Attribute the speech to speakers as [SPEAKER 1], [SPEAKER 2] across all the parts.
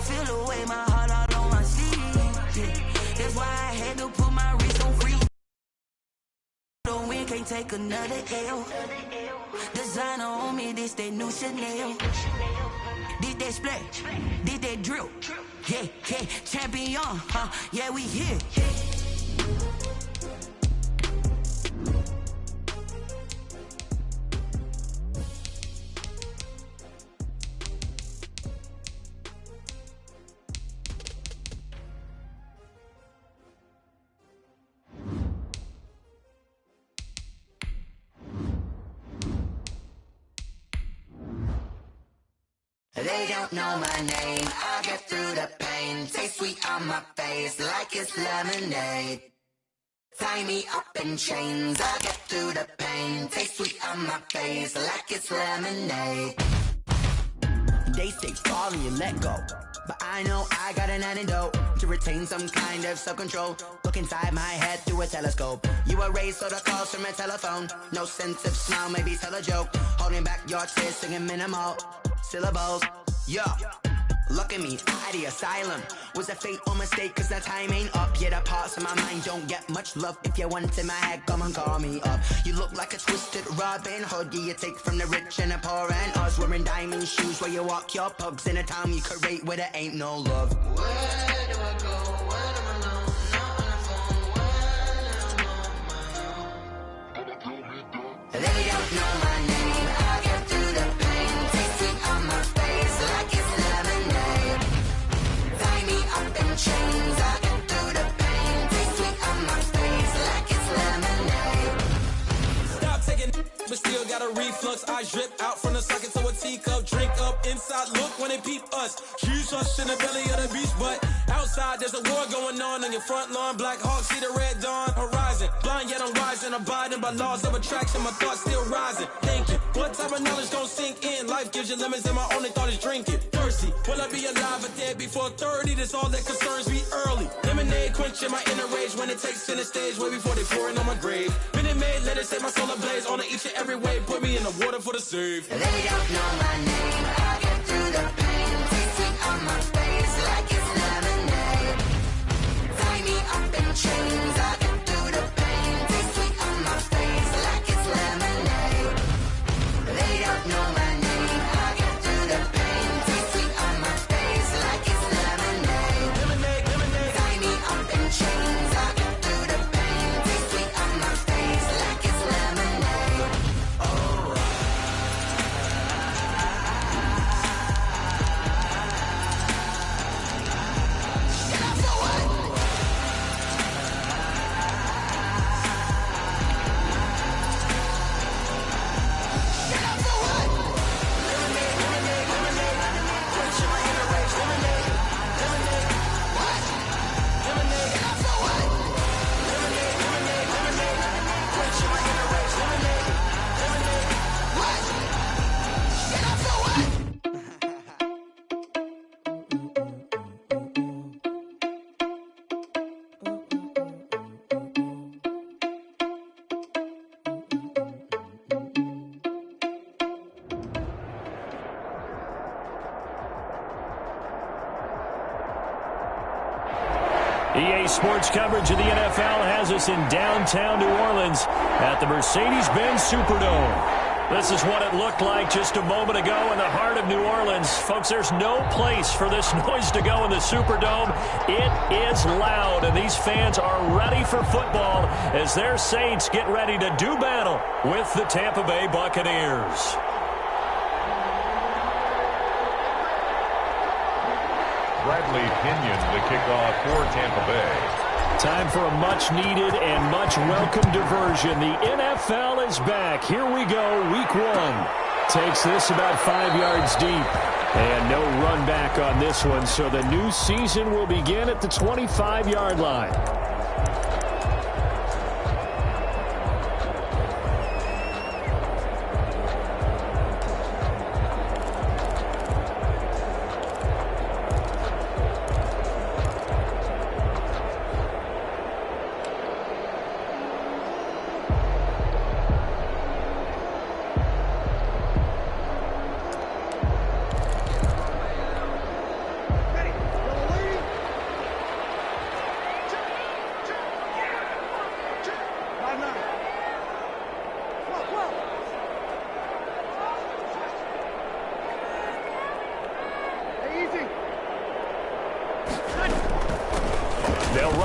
[SPEAKER 1] feel the way, my heart all on my sleeve. Yeah. That's why I had to put my wrist on free. Don't win, can't take another L. Designer on me, this that new Chanel. This that splash, this that drill. Yeah, yeah, champion, yeah, we here. They don't know my name, I get through the pain. Taste sweet on my face like it's lemonade. Tie me up in chains, I get through the pain. Taste sweet on my face like it's lemonade. They say fall and you let go, but I know I got an antidote to retain some kind of self-control. Look inside my head through a telescope. You erase all the calls from a telephone. No sense of smile, maybe tell a joke. Holding back your tears, singing minimal syllables. Yo, look at me, out the asylum. Was a fate or mistake, cause the time ain't up. Yeah, the parts of my mind don't get much love. If you want in my head, come and call me up. You look like a twisted Robin Hood. Yeah, you take from the rich and the poor and us. Wearing diamond shoes where you walk your pugs in a town you create where there ain't no love. Where do I go? When am I alone? Not on the phone. When am I on my own? They don't know my name. I get through the pain. Taste sweet on my face like it's lemonade. Tie me up in chains. I get through the pain. Taste sweet on my face like it's lemonade.
[SPEAKER 2] Stop taking, but still got a reflux. I drip out from the socket to a teacup. Drink up inside, look when they peep us. Choose us in the belly of the beast, but outside there's a war going on your front lawn. Black Hawk, see the red dawn horizon. Blind yet I'm rising, abiding by laws of attraction. My thoughts still rising, thinking what type of knowledge gon' sink in? Life gives you lemons and my only thought is drinking. Thirsty, will I be alive or dead before 30? That's all that concerns me early. Lemonade quenching my inner rage when it takes center stage way before they pouring on my grave. Minute Maid, let it set my soul ablaze on each and every way. Put me in the water for the save.
[SPEAKER 1] They don't know my name, I get through the pain. Taste sweet on my face like it's lemonade. Tie me up in chains, I get through the pain. Taste sweet on my face like it's lemonade. They don't know my name, I get through the pain. Taste sweet on my face like it's lemonade.
[SPEAKER 2] Lemonade, lemonade.
[SPEAKER 1] Tie me up in chains, I get through the pain. Taste sweet on my face like it's lemonade. Oh.
[SPEAKER 3] EA Sports coverage of the NFL has us in downtown New Orleans at the Mercedes-Benz Superdome. This is what it looked like just a moment ago in the heart of New Orleans. Folks, there's no place for this noise to go in the Superdome. It is loud, and these fans are ready for football as their Saints get ready to do battle with the Tampa Bay Buccaneers.
[SPEAKER 4] Bradley Pinion, the kickoff for Tampa Bay.
[SPEAKER 3] Time for a much-needed and much-welcome diversion. The NFL is back. Here we go, week one. Takes this about 5 yards deep. And no run back on this one, so the new season will begin at the 25-yard line.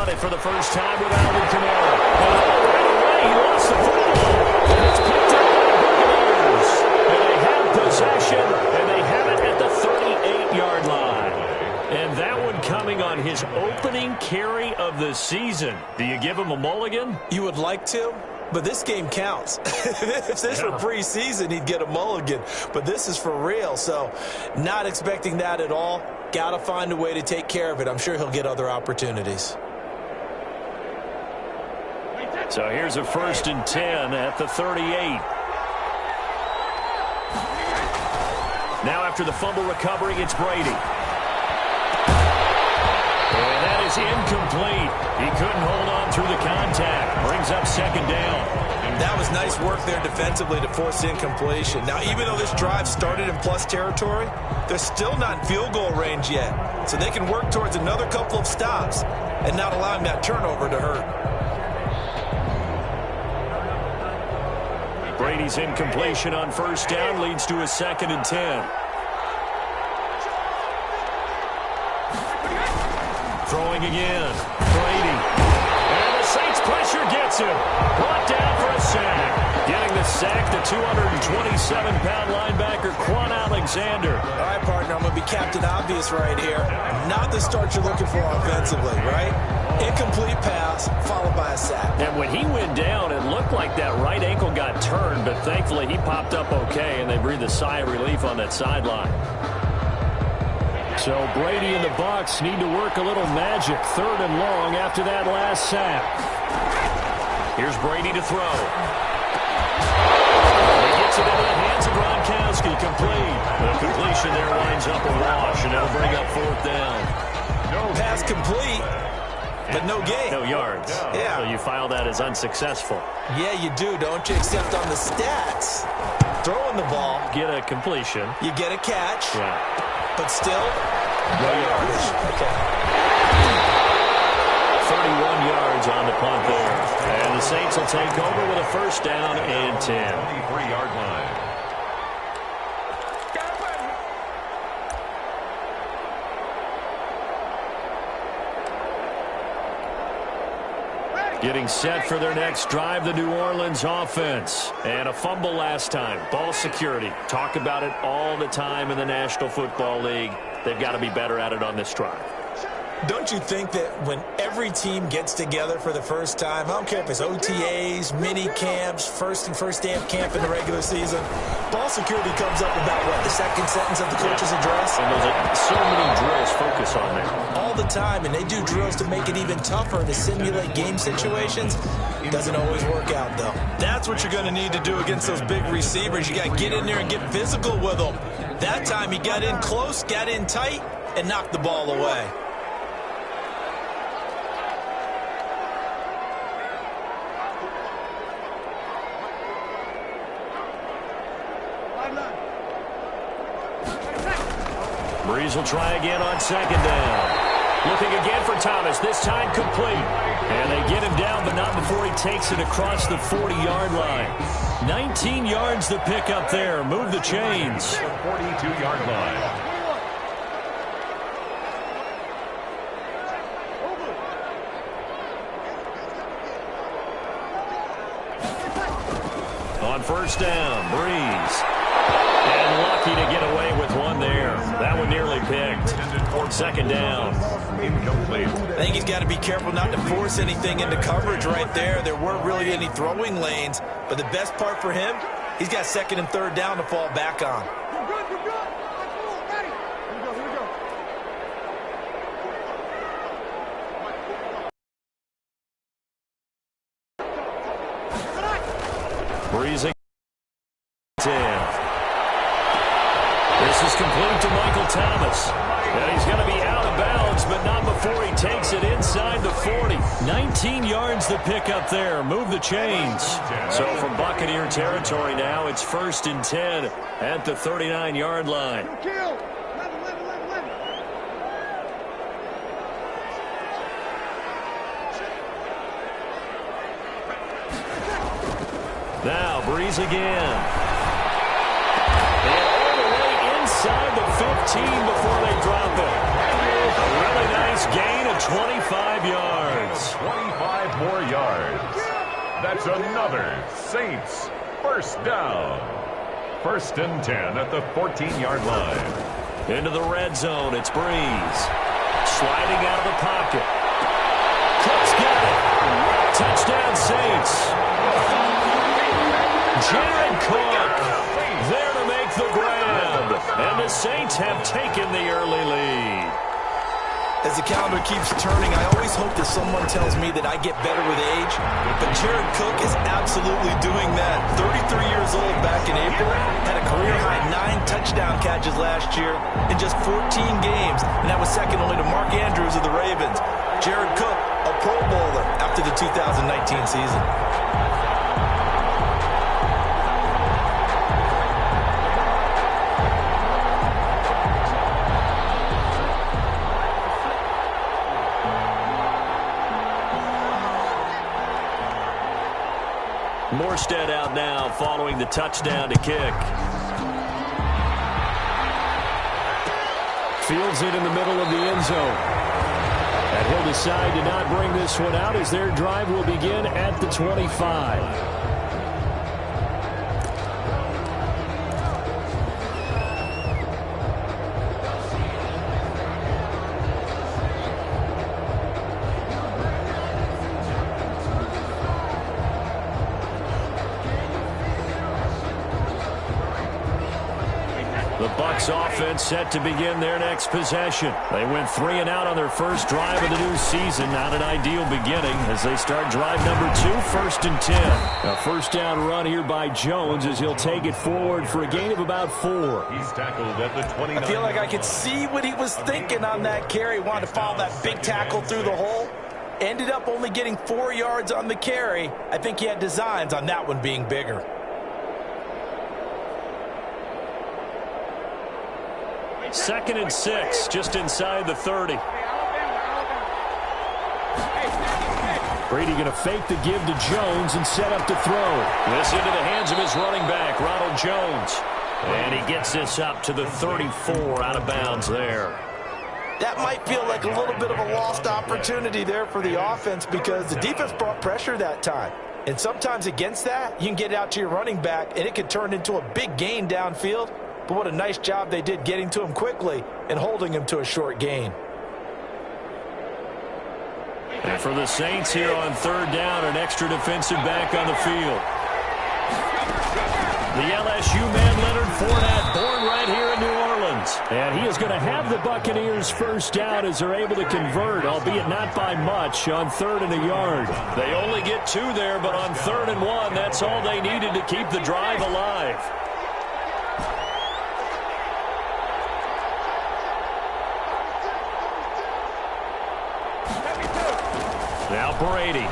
[SPEAKER 3] run it for the first time with Alvin Kamara. And right away, he lost the football. And it's picked up by the Buccaneers. And they have possession, and they have it at the 38-yard line. And that one coming on his opening carry of the season. Do you give him a mulligan?
[SPEAKER 5] You would like to, but this game counts. If this were preseason, he'd get a mulligan. But this is for real, so not expecting that at all. Got to find a way to take care of it. I'm sure he'll get other opportunities.
[SPEAKER 3] So here's a 1st and 10 at the 38. Now after the fumble recovery, it's Brady. And that is incomplete. He couldn't hold on through the contact. Brings up 2nd down.
[SPEAKER 5] That was nice work there defensively to force incompletion. Now, even though this drive started in plus territory, they're still not in field goal range yet. So they can work towards another couple of stops and not allowing that turnover to hurt.
[SPEAKER 3] Brady's incompletion on 1st down leads to a 2nd and 10. Throwing again. Brady. And the Saints pressure gets him. Brought down for a sack. Getting the sack, the 227-pound linebacker, Quan Alexander.
[SPEAKER 5] All right, partner, I'm going to be Captain Obvious right here. Not the start you're looking for offensively, right? Incomplete pass, followed by a sack.
[SPEAKER 3] And when he went down, it looked like that right ankle got turned, but thankfully he popped up okay, and they breathed a sigh of relief on that sideline. So Brady and the Bucs need to work a little magic. 3rd and long after that last sack. Here's Brady to throw. He gets it into the hands of Gronkowski. Complete. The completion there winds up a wash, and it'll bring up 4th down.
[SPEAKER 5] No pass complete, but no gain.
[SPEAKER 3] No yards.
[SPEAKER 5] Yeah.
[SPEAKER 3] So you file that as unsuccessful.
[SPEAKER 5] Yeah, you do, don't you? Except on the stats. Throwing the ball.
[SPEAKER 3] Get a completion.
[SPEAKER 5] You get a catch.
[SPEAKER 3] Yeah.
[SPEAKER 5] But still, no yardage. Okay.
[SPEAKER 3] 31 yards on the punt there. And the Saints will take over with a 1st down and 10.
[SPEAKER 4] 23-yard line.
[SPEAKER 3] Getting set for their next drive, the New Orleans offense. And a fumble last time. Ball security. Talk about it all the time in the National Football League. They've got to be better at it on this drive.
[SPEAKER 5] Don't you think that when every team gets together for the first time, I don't care if it's OTAs, mini camps, first day of camp in the regular season, ball security comes up about, what, the 2nd sentence of the coach's address?
[SPEAKER 3] And there's so many drills focus on that.
[SPEAKER 5] All the time, and they do drills to make it even tougher to simulate game situations. Doesn't always work out, though. That's what you're going to need to do against those big receivers. You got to get in there and get physical with them. That time he got in close, got in tight, and knocked the ball away.
[SPEAKER 3] Breeze will try again on 2nd down. Looking again for Thomas, this time complete. And they get him down, but not before he takes it across the 40-yard line. 19 yards to pick up there. Move the chains.
[SPEAKER 4] 42-yard line.
[SPEAKER 3] On 1st down, Breeze. And lucky to get away with one there. That one nearly picked. 2nd down.
[SPEAKER 4] Incomplete.
[SPEAKER 5] I think he's got to be careful not to force anything into coverage right there. There weren't really any throwing lanes, but the best part for him, he's got 2nd and 3rd down to fall back on.
[SPEAKER 3] Breeze 10. This is complete to Michael Thomas. And he's going to be out of bounds, but not before he takes it inside the 40. 19 yards to pick up there. Move the chains. So from Buccaneer territory now, it's 1st and 10 at the 39-yard line. Now Breeze again. And all the way inside the 15 before they drop it. A really nice nice gain of 25 yards.
[SPEAKER 4] 25 more yards. That's another Saints first down. 1st and 10 at the 14-yard line.
[SPEAKER 3] Into the red zone, it's Breeze. Sliding out of the pocket. Cook's got it. Touchdown Saints. Jared Cook there to make the grab. And the Saints have taken the early lead.
[SPEAKER 5] As the calendar keeps turning, I always hope that someone tells me that I get better with age. But Jared Cook is absolutely doing that. 33 years old back in April. Had a career-high 9 touchdown catches last year in just 14 games. And that was second only to Mark Andrews of the Ravens. Jared Cook, a Pro Bowler after the 2019 season.
[SPEAKER 3] Morstead out now following the touchdown to kick. Fields it in the middle of the end zone. And he'll decide to not bring this one out as their drive will begin at the 25. Offense set to begin their next possession. They went 3 and out on their first drive of the new season. Not an ideal beginning as they start drive number 2, 1st and 10. A first down run here by Jones as he'll take it forward for a gain of about 4.
[SPEAKER 4] He's tackled at the 29.
[SPEAKER 5] I feel like I could see what he was thinking on that carry. Wanted to follow that big tackle through the hole. Ended up only getting 4 yards on the carry. I think he had designs on that one being bigger.
[SPEAKER 3] 2nd and 6, just inside the 30. Brady going to fake the give to Jones and set up to throw. This into the hands of his running back, Ronald Jones. And he gets this up to the 34, out of bounds there.
[SPEAKER 5] That might feel like a little bit of a lost opportunity there for the offense because the defense brought pressure that time. And sometimes against that, you can get out to your running back, and it could turn into a big gain downfield. But what a nice job they did getting to him quickly and holding him to a short gain.
[SPEAKER 3] And for the Saints here on 3rd down, an extra defensive back on the field. The LSU man, Leonard Fournette, born right here in New Orleans. And he is going to have the Buccaneers first down as they're able to convert, albeit not by much, on 3rd and a yard. They only get 2 there, but on 3rd and 1, that's all they needed to keep the drive alive. Now Brady.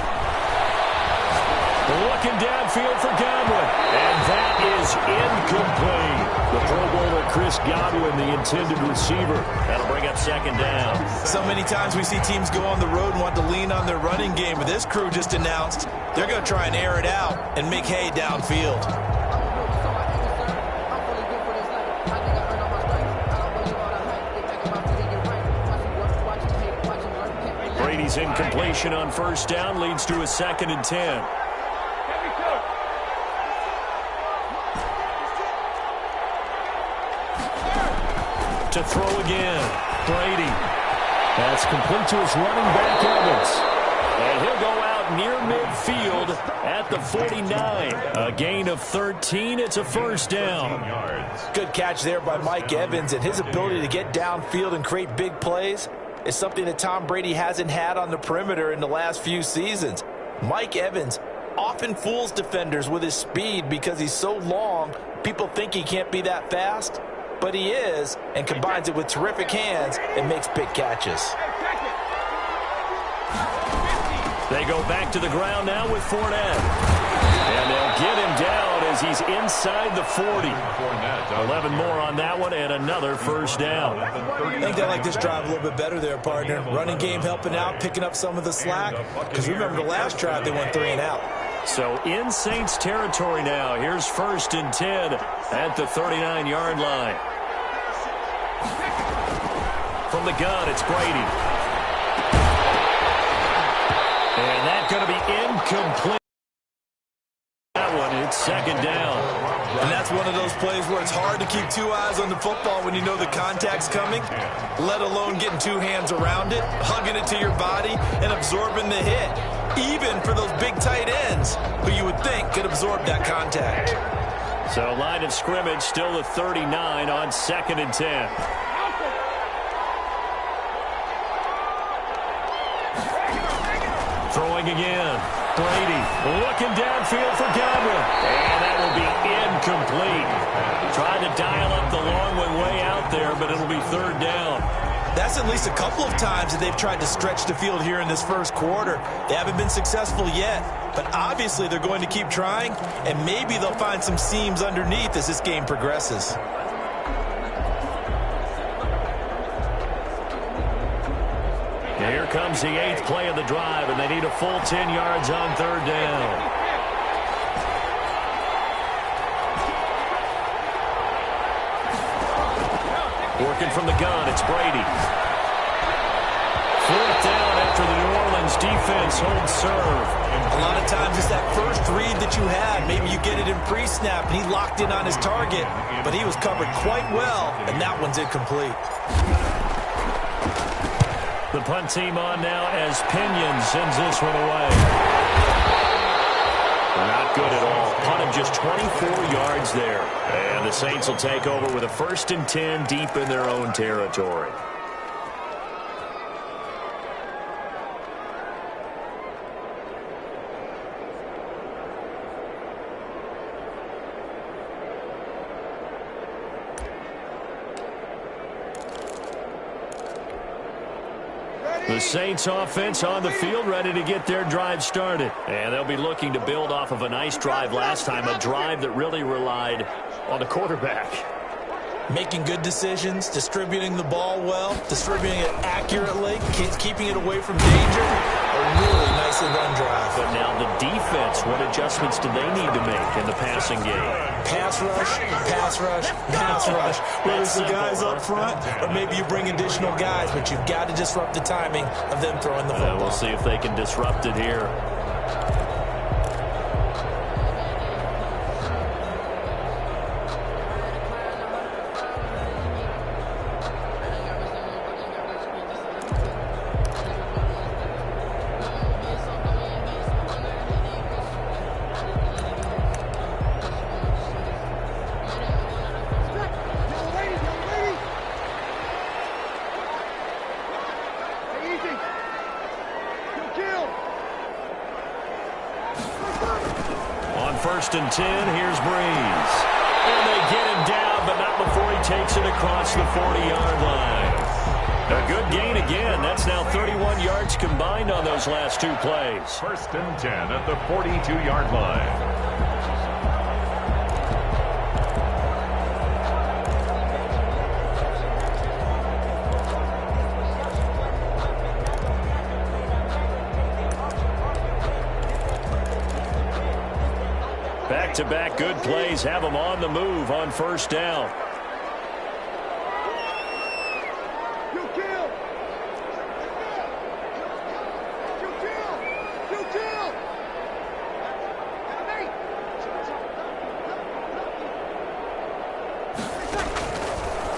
[SPEAKER 3] Looking downfield for Godwin. And that is incomplete. The Pro Bowler Chris Godwin, the intended receiver. That'll bring up 2nd down.
[SPEAKER 5] So many times we see teams go on the road and want to lean on their running game. But this crew just announced they're going to try and air it out and make hay downfield.
[SPEAKER 3] Brady's incompletion on 1st down leads to a 2nd and 10. To throw again. Brady. That's complete to his running back, Evans. And he'll go out near midfield at the 49. A gain of 13. It's a first down.
[SPEAKER 5] Good catch there by Mike Evans, and his ability to get downfield and create big plays is something that Tom Brady hasn't had on the perimeter in the last few seasons. Mike Evans often fools defenders with his speed because he's so long. People think he can't be that fast, but he is, and combines it with terrific hands and makes big catches.
[SPEAKER 3] They go back to the ground now with Fournette. And they'll get him down as he's inside the 40. 11 more on that one and another first down.
[SPEAKER 5] I think they like this drive a little bit better there, partner. Running game helping out, picking up some of the slack. Because remember the last drive, they went 3 and out.
[SPEAKER 3] So in Saints territory now. Here's 1st and 10 at the 39-yard line. From the gun, it's Brady. And that's going to be incomplete. That one, it's second down.
[SPEAKER 5] And that's one of those plays where it's hard to keep two eyes on the football when you know the contact's coming, let alone getting two hands around it, hugging it to your body, and absorbing the hit, even for those big tight ends who you would think could absorb that contact.
[SPEAKER 3] So line of scrimmage still the 39 on 2nd and 10. Throwing again. Brady looking downfield for Godwin. And that will be incomplete. Trying to dial up the long one way out there, but it'll be 3rd down.
[SPEAKER 5] That's at least a couple of times that they've tried to stretch the field here in this first quarter. They haven't been successful yet, but obviously they're going to keep trying, and maybe they'll find some seams underneath as this game progresses.
[SPEAKER 3] Here comes the 8th play of the drive, and they need a full 10 yards on 3rd down. Working from the gun, it's Brady. 4th down after the New Orleans defense holds serve.
[SPEAKER 5] A lot of times it's that first read that you had. Maybe you get it in pre-snap, and he locked in on his target, but he was covered quite well, and that one's incomplete.
[SPEAKER 3] The punt team on now as Pinion sends this one away. Not good at all. Punt of just 24 yards there. And the Saints will take over with a 1st and 10 deep in their own territory. The Saints offense on the field, ready to get their drive started. And they'll be looking to build off of a nice drive last time, a drive that really relied on the quarterback.
[SPEAKER 5] Making good decisions, distributing the ball well, distributing it accurately, keeping it away from danger. A really nicely run drive.
[SPEAKER 3] But now the defense, what adjustments do they need to make in the passing game?
[SPEAKER 5] Pass rush, pass rush, pass rush. Whether it's the guys up front or maybe you bring additional guys, but you've got to disrupt the timing of them throwing the football.
[SPEAKER 3] We'll see if they can disrupt it here. On 1st and 10, here's Breeze. And they get him down, but not before he takes it across the 40-yard line. A good gain again. That's now 31 yards combined on those last 2 plays.
[SPEAKER 4] 1st and 10 at the 42-yard line.
[SPEAKER 3] Back-to-back good plays have them on the move on 1st down.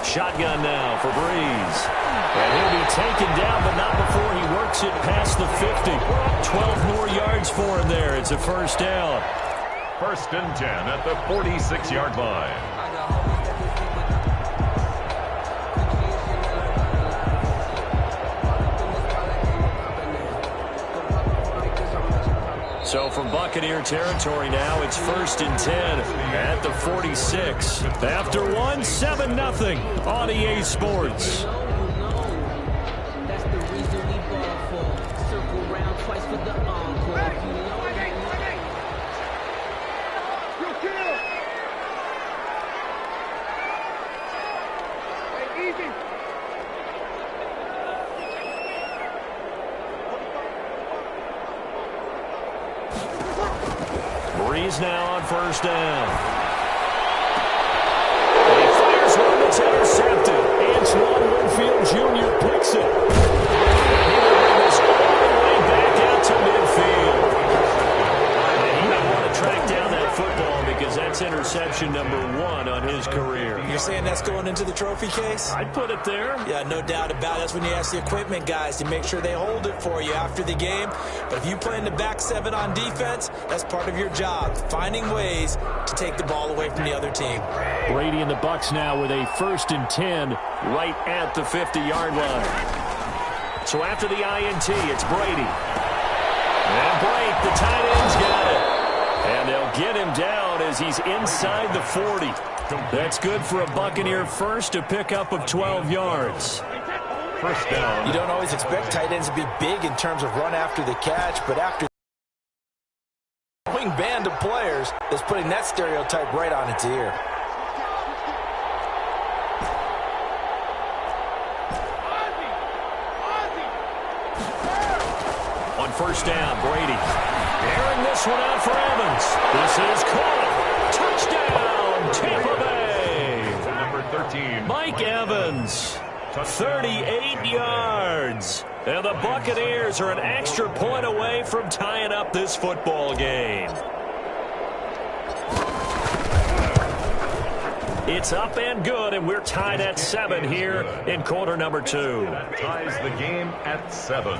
[SPEAKER 3] Shotgun now for Breeze. And he'll be taken down, but not before he works it past the 50. 12 more yards for him there. It's a 1st down.
[SPEAKER 4] 1st and 10 at the 46-yard line.
[SPEAKER 3] So from Buccaneer territory now, it's 1st and 10 at the 46. After 1, 7-0 on EA Sports.
[SPEAKER 6] That's the reason we ball for. Circle round twice for the encore.
[SPEAKER 3] Breeze now on 1st down. And he fires one that's intercepted. Antoine Winfield Jr. picks it. He will bring this all the way back out to midfield.
[SPEAKER 5] You're saying that's going into the trophy case?
[SPEAKER 3] I'd put it there.
[SPEAKER 5] Yeah, no doubt about it. That's when you ask the equipment guys to make sure they hold it for you after the game. But if you play in the back seven on defense, that's part of your job, finding ways to take the ball away from the other team.
[SPEAKER 3] Brady and the Bucs now with a 1st and 10 right at the 50-yard line. So after the INT, it's Brady. And Blake, the tight end's got it. And they'll get him down as he's inside the 40. That's good for a Buccaneer first, a pickup of 12 yards.
[SPEAKER 4] First down.
[SPEAKER 5] You don't always expect tight ends to be big in terms of run after the catch, but after the wing band of players that's putting that stereotype right on its ear.
[SPEAKER 3] On first down, Brady. Airing this one out for Evans. This is caught. Touchdown, Tampa Bay.
[SPEAKER 4] Number 13.
[SPEAKER 3] Mike Evans, 38 yards. And the Buccaneers are an extra point away from tying up this football game. It's up and good, and we're tied at 7 here in quarter number 2.
[SPEAKER 4] That ties the game at 7.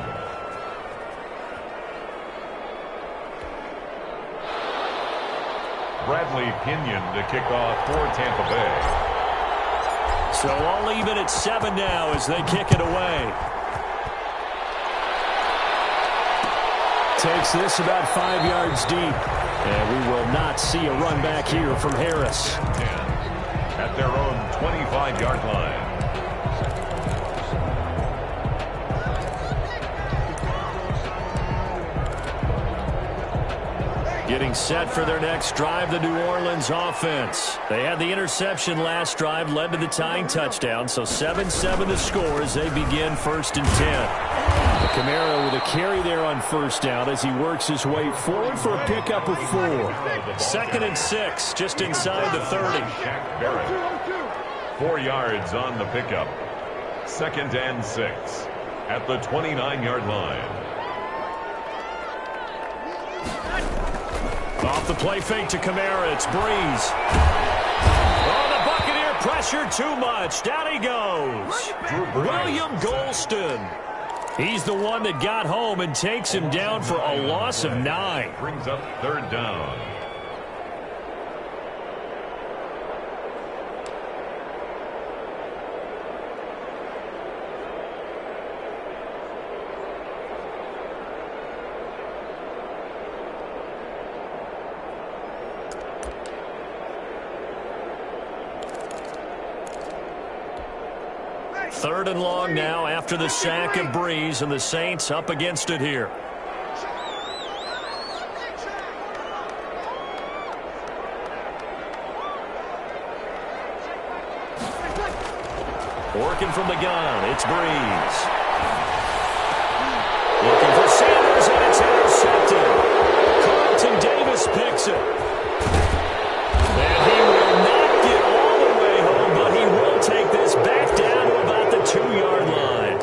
[SPEAKER 4] Bradley Pinion to kick off for Tampa Bay.
[SPEAKER 3] So all even at 7 now as they kick it away. Takes this about 5 yards deep. And we will not see a run back here from Harris.
[SPEAKER 4] 10 at their own 25-yard line.
[SPEAKER 3] Getting set for their next drive, the New Orleans offense. They had the interception last drive, led to the tying touchdown, so 7-7 the score as they begin 1st and 10. Kamara with a carry there on first down as he works his way forward for a pickup of 4. 2nd and 6, just inside the 30.
[SPEAKER 4] Shaq Barrett. 4 yards on the pickup. 2nd and 6 at the 29-yard line.
[SPEAKER 3] Off the play fake to Kamara, it's Breeze. Oh, the Buccaneer pressure too much. Down he goes. William Golston. He's the one that got home and takes him down for a loss of 9.
[SPEAKER 4] Brings up 3rd down.
[SPEAKER 3] Third and long now after the sack of Breeze, and the Saints up against it here. Working from the gun, it's Breeze. Looking for Sanders, and it's intercepted. Carlton Davis picks it. And he will not get all the way home, but he will take this back down to about the 2-yard line.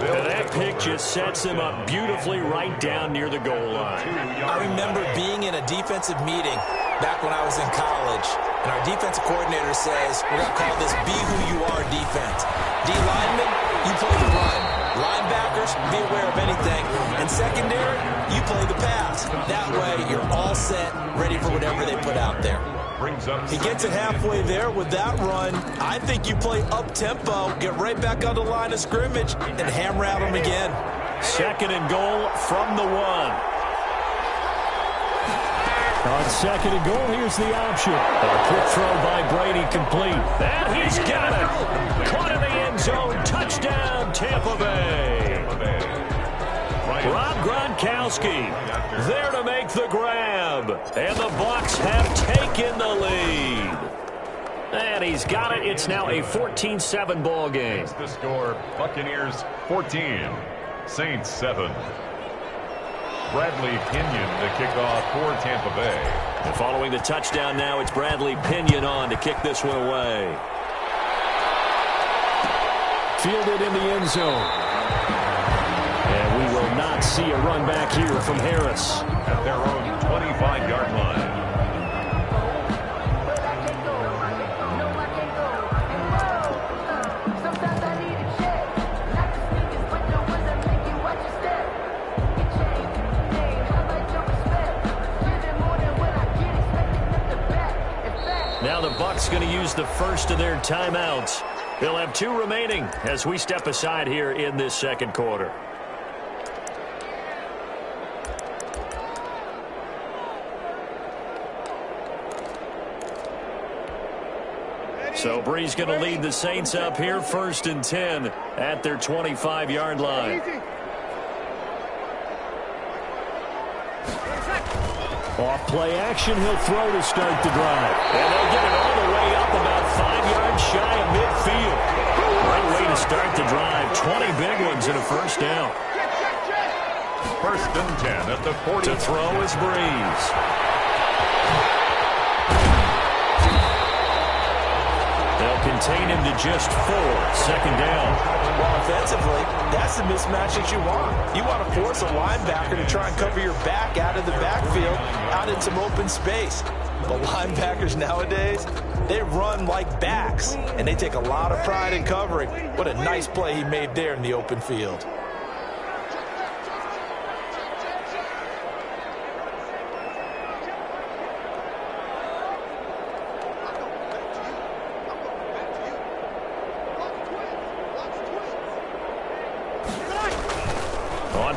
[SPEAKER 3] And that pick just sets him up beautifully right down near the goal line.
[SPEAKER 5] I remember being in a defensive meeting back when I was in college, and our defensive coordinator says, we're going to call this Be Who You Are defense. D linemen, you play the run. Linebackers, be aware of anything. And secondary, you play the pass. That way, you're all set, ready for whatever they put out there. He gets it halfway there with that run. I think you play up-tempo, get right back on the line of scrimmage, and hammer at them again.
[SPEAKER 3] 2nd and goal from the 1. On 2nd and goal, here's the option. A quick throw by Brady complete. And he's got it. Caught in the end zone. Touchdown, Tampa Bay. Rob Gronkowski there to make the grab. And the Bucs have taken the lead. And he's got it. It's now a 14-7 ball game.
[SPEAKER 4] The score, Buccaneers 14, Saints 7. Bradley Pinion to kick off for Tampa Bay.
[SPEAKER 3] And following the touchdown now, it's Bradley Pinion on to kick this one away. Fielded in the end zone. And we will not see a run back here from Harris.
[SPEAKER 4] At their own 25-yard line.
[SPEAKER 3] going to use the first of their timeouts. They'll have 2 remaining as we step aside here in this second quarter. So Brees going to lead the Saints up here, 1st and 10 at their 25-yard line. Off play action, he'll throw to start the drive. And they'll get it all the way up about 5 yards shy of midfield. Great way to start the drive. 20 big ones and a first down.
[SPEAKER 4] 1st and 10 at the 40.
[SPEAKER 3] To throw is Brees. They'll contain him to just 4. 2nd down.
[SPEAKER 5] Well, offensively, that's the mismatch that you want. You want to force a linebacker to try and cover your back out of the backfield, out in some open space. But linebackers nowadays, they run like backs, and they take a lot of pride in covering. What a nice play he made there in the open field.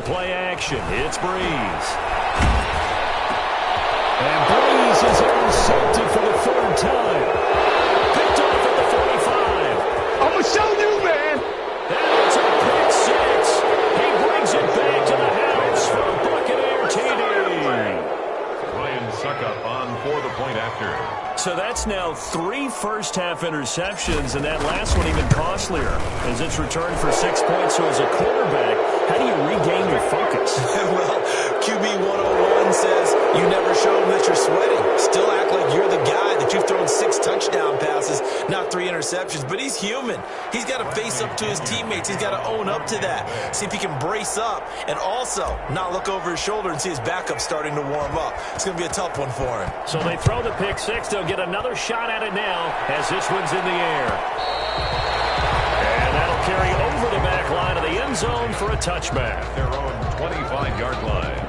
[SPEAKER 3] Play action. It's Brees. And Brees is intercepted for the 3rd time. Picked off at the 45.
[SPEAKER 7] I'm going to show you, man.
[SPEAKER 3] And it's a pick 6. He brings it back to the house for a Buccaneer TD.
[SPEAKER 4] Ryan Suckup on for the point after.
[SPEAKER 3] So that's now 3 first-half interceptions, and that last one even costlier as it's returned for 6 points. So as a quarterback, how do you regain your focus?
[SPEAKER 5] Well, QB 101 says you never show them that you're sweating. Still act like you're the guy that you've thrown 6 touchdown passes, not 3 interceptions. But he's human. He's got to face up to his teammates. He's got to own up to that. See if he can brace up and also not look over his shoulder and see his backup starting to warm up. It's going to be a tough one for him.
[SPEAKER 3] So they throw the pick 6. They'll get another shot at it now as this one's in the air. And that'll carry over the back line of the end zone for a touchback.
[SPEAKER 4] Their own 25-yard line.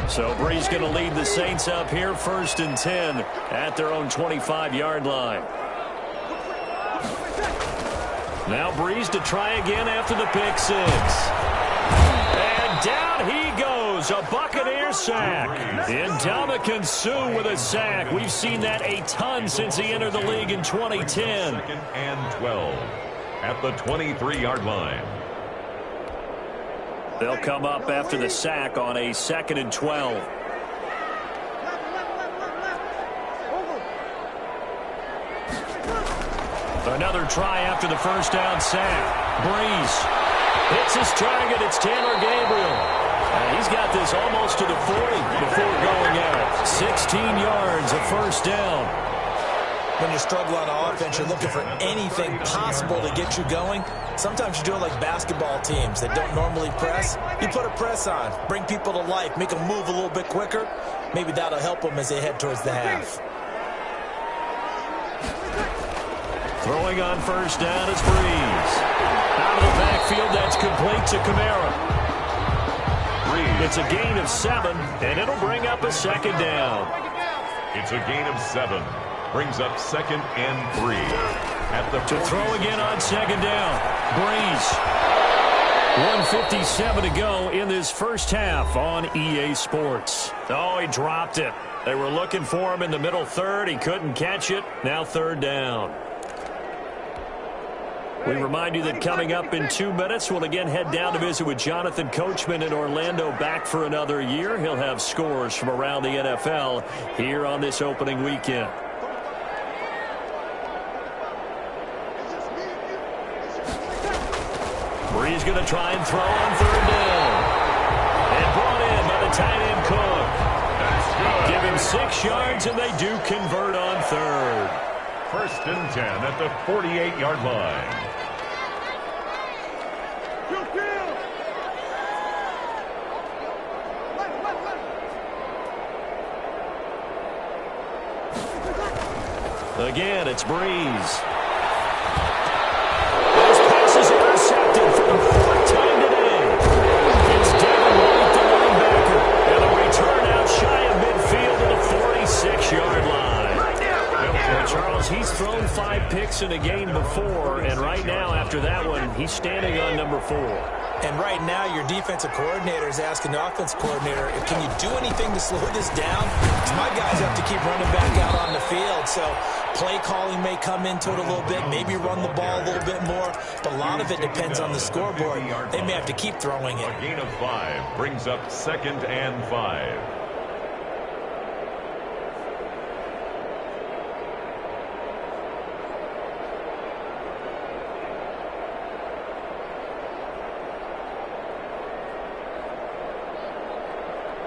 [SPEAKER 3] So Brees going to lead the Saints up here, 1st and 10 at their own 25-yard line. Now Brees to try again after the pick 6. And down he goes, a Buccaneer sack. Ndamukong Suh with a sack. We've seen that a ton since he entered the league in 2010.
[SPEAKER 4] 2nd and 12 at the 23-yard line.
[SPEAKER 3] They'll come up after the sack on a 2nd and 12. Another try after the first down sack. Brees hits his target. It's Taylor Gabriel. And he's got this almost to the 40 before going out. 16 yards, a first down.
[SPEAKER 5] When you struggle on offense, you're looking for anything possible to get you going. Sometimes you do it like basketball teams that don't normally press. You put a press on, bring people to life, make them move a little bit quicker. Maybe that'll help them as they head towards the half.
[SPEAKER 3] Throwing on first down is Brees. Out of the backfield, that's complete to Kamara. It's a gain of 7, and it'll bring up a 2nd down.
[SPEAKER 4] It's a gain of 7. Brings up 2nd and 3. At the
[SPEAKER 3] to throw again on 2nd down. Brees. 1:57 to go in this first half on EA Sports. Oh, he dropped it. They were looking for him in the middle 3rd. He couldn't catch it. Now 3rd down. We remind you that coming up in 2 minutes, we'll again head down to visit with Jonathan Coachman in Orlando, back for another year. He'll have scores from around the NFL here on this opening weekend. Brees going to try and throw on 3rd down. And brought in by the tight end Cook. Give him 6 yards, and they do convert on 3rd.
[SPEAKER 4] 1st and 10 at the 48-yard line.
[SPEAKER 3] Again, it's Brees. chasing a gain before, and right now after that one, he's standing on number 4.
[SPEAKER 5] And right now, your defensive coordinator is asking the offense coordinator, can you do anything to slow this down? Because my guys have to keep running back out on the field. So play calling may come into it a little bit, maybe run the ball a little bit more. But a lot of it depends on the scoreboard. They may have to keep throwing it.
[SPEAKER 4] A gain of 5 brings up 2nd and 5.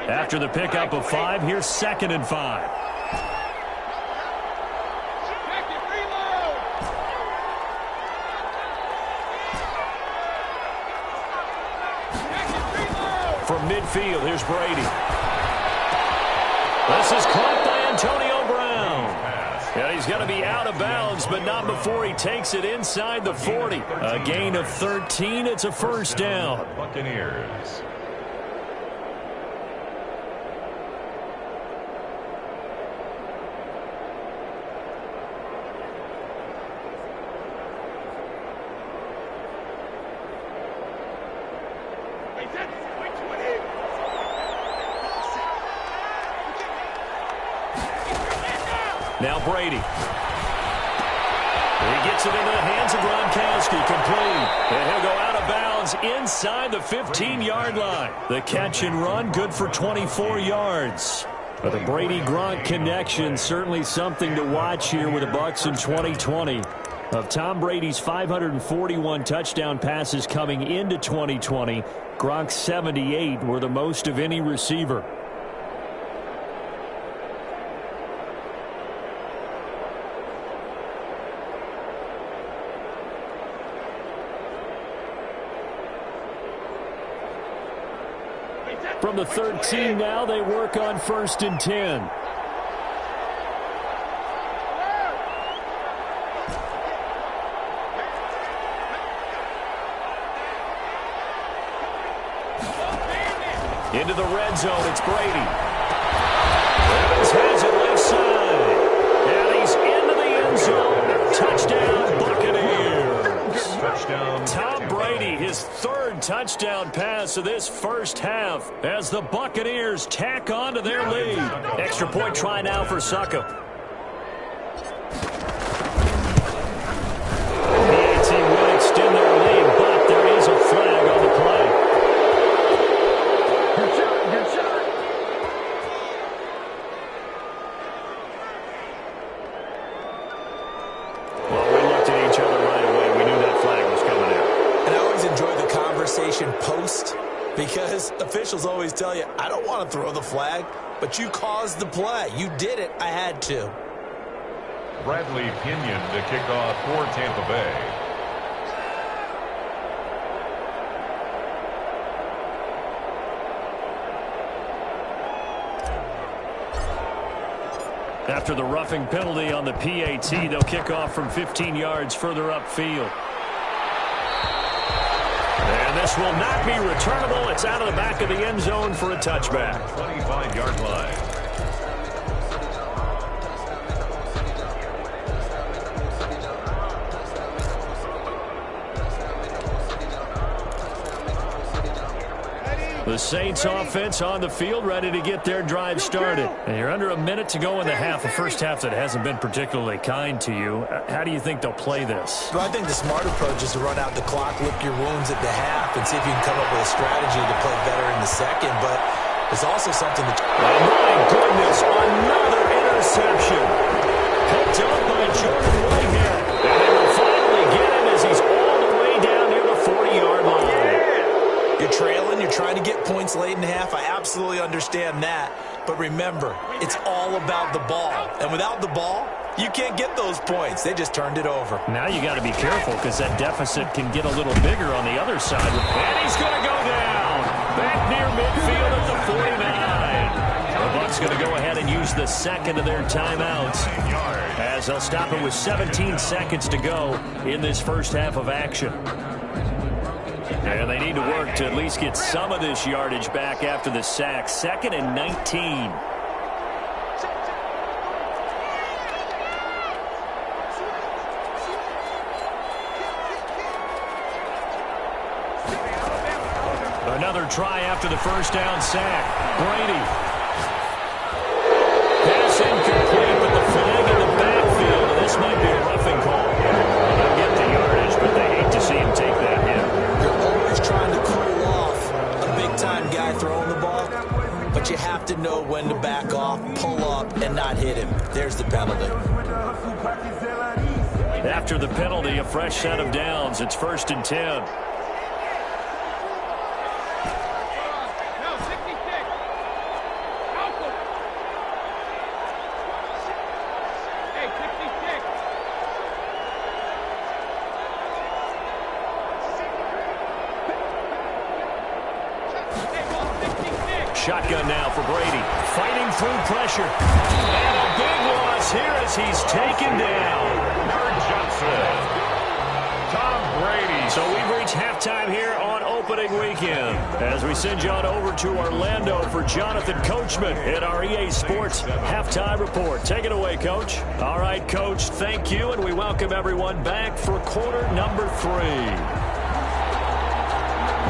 [SPEAKER 3] After the pickup of 5, here's 2nd and 5. From midfield, here's Brady. This is caught by Antonio Brown. Yeah, he's going to be out of bounds, but not before he takes it inside the 40. A gain of 13. It's a first down.
[SPEAKER 4] Buccaneers.
[SPEAKER 3] Now Brady. He gets it into the hands of Gronkowski, complete. And he'll go out of bounds inside the 15-yard line. The catch and run, good for 24 yards. But the Brady-Gronk connection, certainly something to watch here with the Bucs in 2020. Of Tom Brady's 541 touchdown passes coming into 2020, Gronk's 78 were the most of any receiver. From the 13 now, they work on 1st and 10. Into the red zone, it's Brady. Evans has it left side. And he's into the end zone. Touchdown, Buccaneers.
[SPEAKER 4] Touchdown.
[SPEAKER 3] Tom Brady, his 3rd touchdown pass of this first half as the Buccaneers tack on to their lead. Extra point try now for Succop. PAT will extend their lead, but there is a flag on the play.
[SPEAKER 7] Good shot.
[SPEAKER 3] Well, we looked at each other right away. We knew that flag was coming out.
[SPEAKER 5] And I always enjoy the conversation post, because officials always tell you, I don't want to throw the flag, but you caused the play. You did it. I had to.
[SPEAKER 4] Bradley Pinion to kick off for Tampa Bay.
[SPEAKER 3] After the roughing penalty on the PAT, they'll kick off from 15 yards further upfield. And this will not be returnable. It's out of the back of the end zone for a touchback.
[SPEAKER 4] 25-yard line.
[SPEAKER 3] The Saints offense on the field, ready to get their drive started. And you're under a minute to go in the half, a first half that hasn't been particularly kind to you. How do you think they'll play this?
[SPEAKER 5] Well, I think the smart approach is to run out the clock, lick your wounds at the half, and see if you can come up with a strategy to play better in the second. But there's also something to...
[SPEAKER 3] Oh, my goodness, another interception. Picked up by Jordan Whitehead. And they will finally get him as he's all the way down near the 40-yard line.
[SPEAKER 5] You're trailing, you're trying to get points late in the half. I absolutely understand that. But remember, it's all about the ball. And without the ball, you can't get those points. They just turned it over.
[SPEAKER 3] Now you got to be careful because that deficit can get a little bigger on the other side. And he's going to go down. Back near midfield at the 49. The Bucs going to go ahead and use the second of their timeouts as they'll stop it with 17 seconds to go in this first half of action. And they need to work to at least get some of this yardage back after the sack. 2nd and 19. Another try after the first down sack. Brady. Pass incomplete with the flag in the backfield. And this might be a roughing call. They'll get the yardage, but they hate to see him take that hit.
[SPEAKER 5] You're always trying to cool off a big-time guy throwing the ball, but you have to know when to back off, pull up, and not hit him. There's the penalty.
[SPEAKER 3] After the penalty, a fresh set of downs. It's 1st and 10. Shotgun now for Brady. Fighting through pressure. And a big loss here as he's taken down.
[SPEAKER 4] Johnson. Tom Brady.
[SPEAKER 3] So we've reached halftime here on opening weekend as we send you on over to Orlando for Jonathan Coachman at our EA Sports Halftime Report. Take it away, Coach. All right, Coach, thank you, and we welcome everyone back for quarter number 3.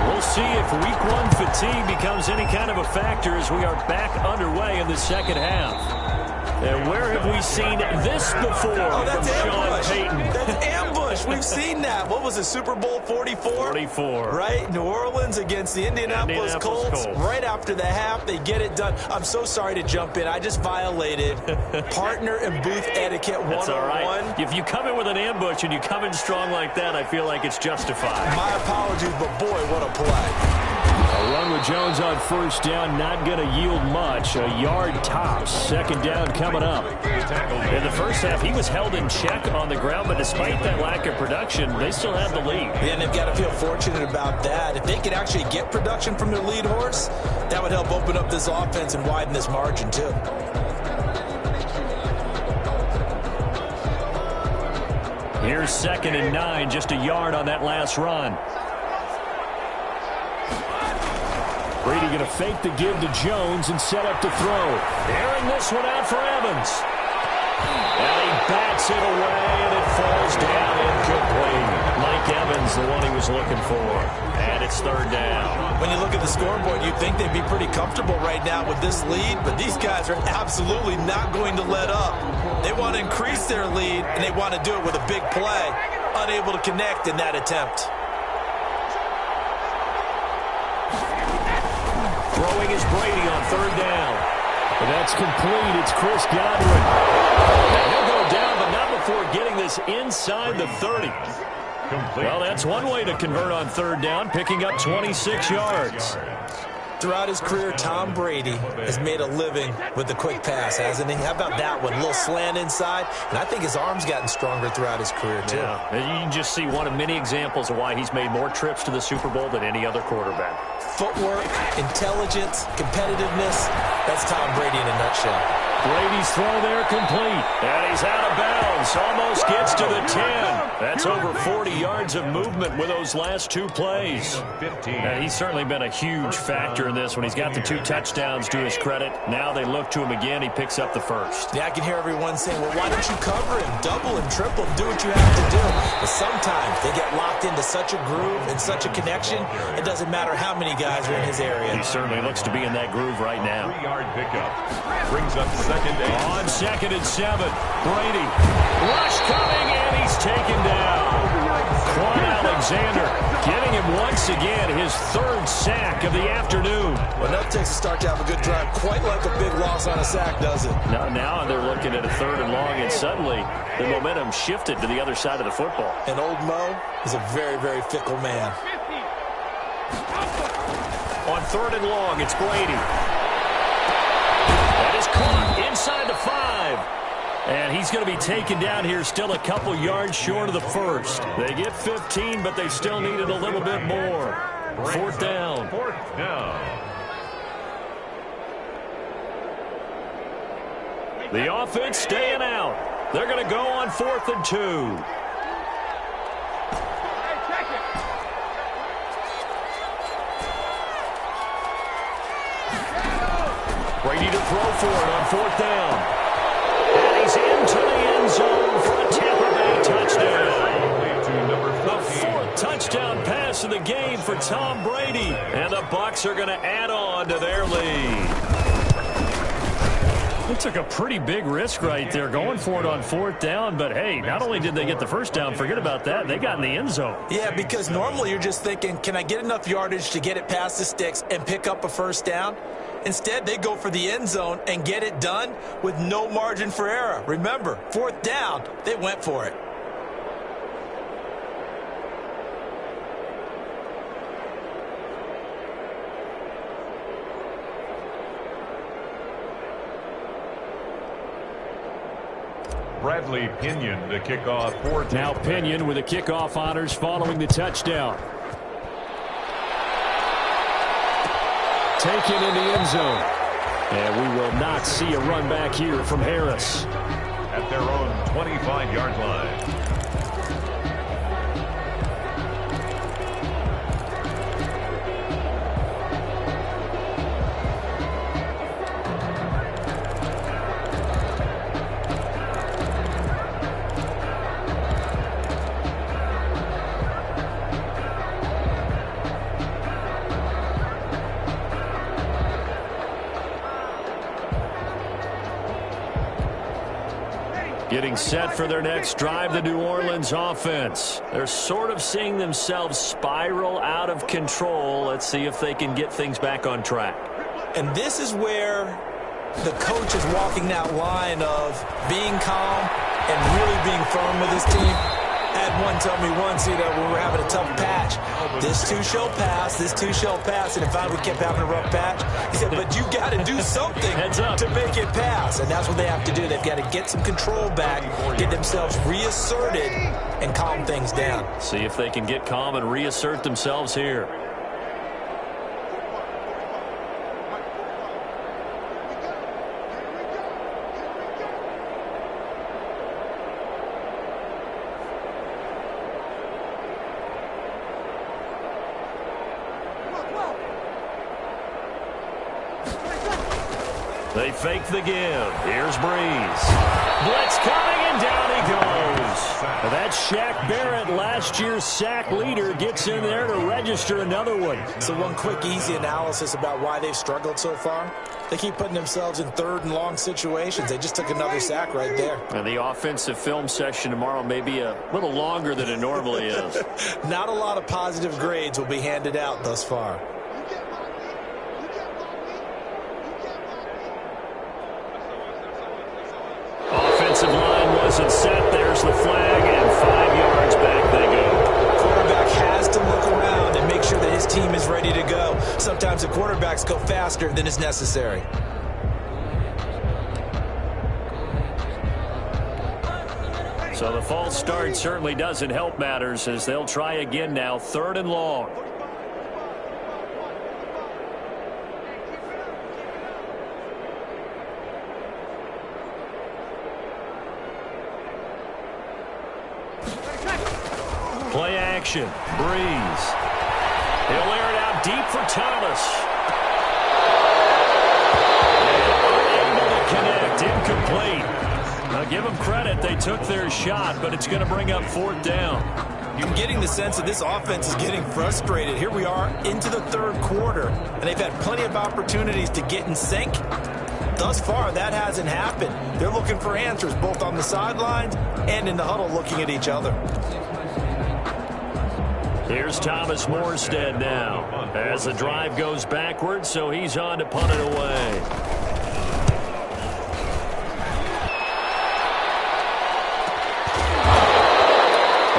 [SPEAKER 3] We'll see if week 1 fatigue becomes any kind of a factor as we are back underway in the second half. And where have we seen this before from Sean Payton?
[SPEAKER 5] That's ambush. We've seen that. What was it, Super Bowl 44?
[SPEAKER 3] 44.
[SPEAKER 5] Right? New Orleans against the Indianapolis Colts. Right after the half, they get it done. I'm so sorry to jump in. I just violated partner and booth etiquette 101.
[SPEAKER 3] That's all right. If you come in with an ambush and you come in strong like that, I feel like it's justified.
[SPEAKER 5] My apologies, but boy, what a play.
[SPEAKER 3] A run with Jones on first down, not going to yield much. A yard tops. Second down coming up. In the first half, he was held in check on the ground, but despite that lack of production, they still have the lead.
[SPEAKER 5] Yeah, and they've got to feel fortunate about that. If they could actually get production from their lead horse, that would help open up this offense and widen this margin, too.
[SPEAKER 3] Here's 2nd and 9, just a yard on that last run. Brady going to fake the give to Jones and set up to throw. Airing this one out for Evans. And he bats it away, and it falls down incomplete. Mike Evans, the one he was looking for. And it's 3rd down.
[SPEAKER 5] When you look at the scoreboard, you'd think they'd be pretty comfortable right now with this lead, but these guys are absolutely not going to let up. They want to increase their lead, and they want to do it with a big play. Unable to connect in that attempt.
[SPEAKER 3] Throwing is Brady on 3rd down. And that's complete. It's Chris Godwin. And he'll go down, but not before getting this inside the 30. Well, that's one way to convert on 3rd down, picking up 26 yards.
[SPEAKER 5] Throughout his career, Tom Brady has made a living with the quick pass, hasn't he? How about that one? A little slant inside, and I think his arm's gotten stronger throughout his career, too.
[SPEAKER 3] Yeah, you can just see one of many examples of why he's made more trips to the Super Bowl than any other quarterback.
[SPEAKER 5] Footwork, intelligence, competitiveness, that's Tom Brady in a nutshell.
[SPEAKER 3] Brady's throw there complete, and he's out of bounds, almost gets to the 10. That's over 40 yards of movement with those last 2 plays. And he's certainly been a huge factor in this when he's got the 2 touchdowns to his credit. Now they look to him again. He picks up the first.
[SPEAKER 5] Yeah, I can hear everyone saying, well, why don't you cover him, double him, triple him, do what you have to do. But sometimes they get locked into such a groove and such a connection, it doesn't matter how many guys are in his area.
[SPEAKER 3] He certainly looks to be in that groove right now.
[SPEAKER 4] 3-yard pickup. Brings up 2nd and 8.
[SPEAKER 3] On 2nd and 7, Brady. Rush coming, and he's taken down. Quan Alexander getting him once again, his 3rd sack of the afternoon.
[SPEAKER 5] Well, enough takes to start to have a good drive. Quite like a big loss on a sack, does it?
[SPEAKER 3] Now they're looking at a 3rd and long, and suddenly the momentum shifted to the other side of the football.
[SPEAKER 5] And old Mo is a very, very fickle man.
[SPEAKER 3] On 3rd and long, it's Brady. That is caught inside the 5. And he's going to be taken down here, still a couple yards short of the first. They get 15, but they still needed a little bit more. 4th down.
[SPEAKER 4] 4th down.
[SPEAKER 3] The offense staying out. They're going to go on 4th and 2. Brady to throw for it on 4th down. And he's into the end zone for a Tampa Bay touchdown. The 4th touchdown pass of the game for Tom Brady. And the Bucs are going to add on to their lead. They took a pretty big risk right there going for it on 4th down. But, hey, not only did they get the first down, forget about that, they got in the end zone.
[SPEAKER 5] Yeah, because normally you're just thinking, can I get enough yardage to get it past the sticks and pick up a first down? Instead, they go for the end zone and get it done with no margin for error. Remember, 4th down, they went for it.
[SPEAKER 4] Bradley Pinion to kick off for Tampa.
[SPEAKER 3] Now Pinion with the kickoff honors following the touchdown. Taken in the end zone. And we will not see a run back here from Harris.
[SPEAKER 4] At their own 25-yard line.
[SPEAKER 3] Getting set for their next drive, the New Orleans offense. They're sort of seeing themselves spiral out of control. Let's see if they can get things back on track.
[SPEAKER 5] And this is where the coach is walking that line of being calm and really being firm with his team. I had one tell me once, when we were having a tough patch, this too shall pass, this too shall pass. And if we kept having a rough patch, he said, but you got to do something to make it pass. And that's what they have to do. They've got to get some control back, get themselves reasserted, and calm things down.
[SPEAKER 3] See if they can get calm and reassert themselves here. They fake the give. Here's Breeze. Blitz coming, and down he goes. That's Shaq Barrett, last year's sack leader, gets in there to register another one.
[SPEAKER 5] So one quick, easy analysis about why they've struggled so far. They keep putting themselves in 3rd and long situations. They just took another sack right there.
[SPEAKER 3] And the offensive film session tomorrow may be a little longer than it normally is.
[SPEAKER 5] Not a lot of positive grades will be handed out thus far.
[SPEAKER 3] Offensive line wasn't set. There's the flag, and 5 yards back they go.
[SPEAKER 5] Quarterback has to look around and make sure that his team is ready to go. Sometimes the quarterbacks go faster than is necessary.
[SPEAKER 3] So the false start certainly doesn't help matters as they'll try again now, 3rd and long. Play action. Breeze. He'll air it out deep for Thomas. And unable to connect. Incomplete. Now give them credit. They took their shot, but it's going to bring up 4th down.
[SPEAKER 5] I'm getting the sense that this offense is getting frustrated. Here we are into the 3rd quarter, and they've had plenty of opportunities to get in sync. Thus far, that hasn't happened. They're looking for answers both on the sidelines and in the huddle looking at each other.
[SPEAKER 3] Here's Thomas Morstead now as the drive goes backwards, so he's on to punt it away.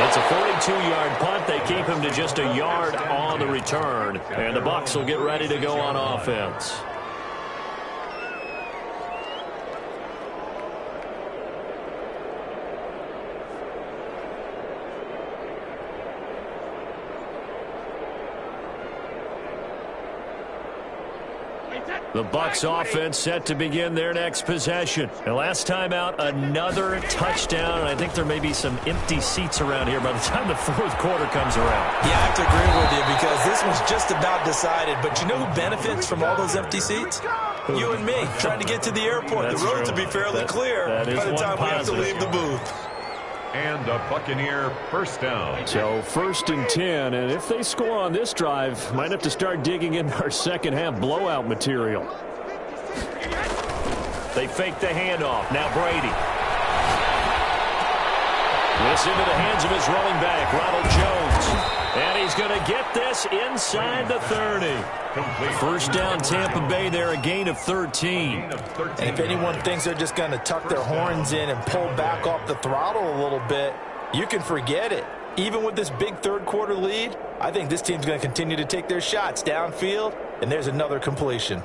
[SPEAKER 3] It's a 42-yard punt. They keep him to just a yard on the return, and the Bucs will get ready to go on offense. The Bucs offense set to begin their next possession. And last time out, another touchdown. And I think there may be some empty seats around here by the time the 4th quarter comes around.
[SPEAKER 5] Yeah, I have to agree with you because this one's just about decided. But you know who benefits from all those empty seats? You and me, trying to get to the airport.
[SPEAKER 3] That's
[SPEAKER 5] the roads
[SPEAKER 3] true.
[SPEAKER 5] will be fairly clear by the time we have to leave the booth.
[SPEAKER 4] And a Buccaneer first down.
[SPEAKER 3] So 1st and 10, and if they score on this drive, might have to start digging into our second half blowout material. They fake the handoff. Now Brady. This into the hands of his running back, Ronald Jones. And he's going to get this inside the 30. First down, Tampa Bay there, a gain of 13.
[SPEAKER 5] And if anyone thinks they're just going to tuck their horns in and pull back off the throttle a little bit, you can forget it. Even with this big third-quarter lead, I think this team's going to continue to take their shots downfield, and there's another completion.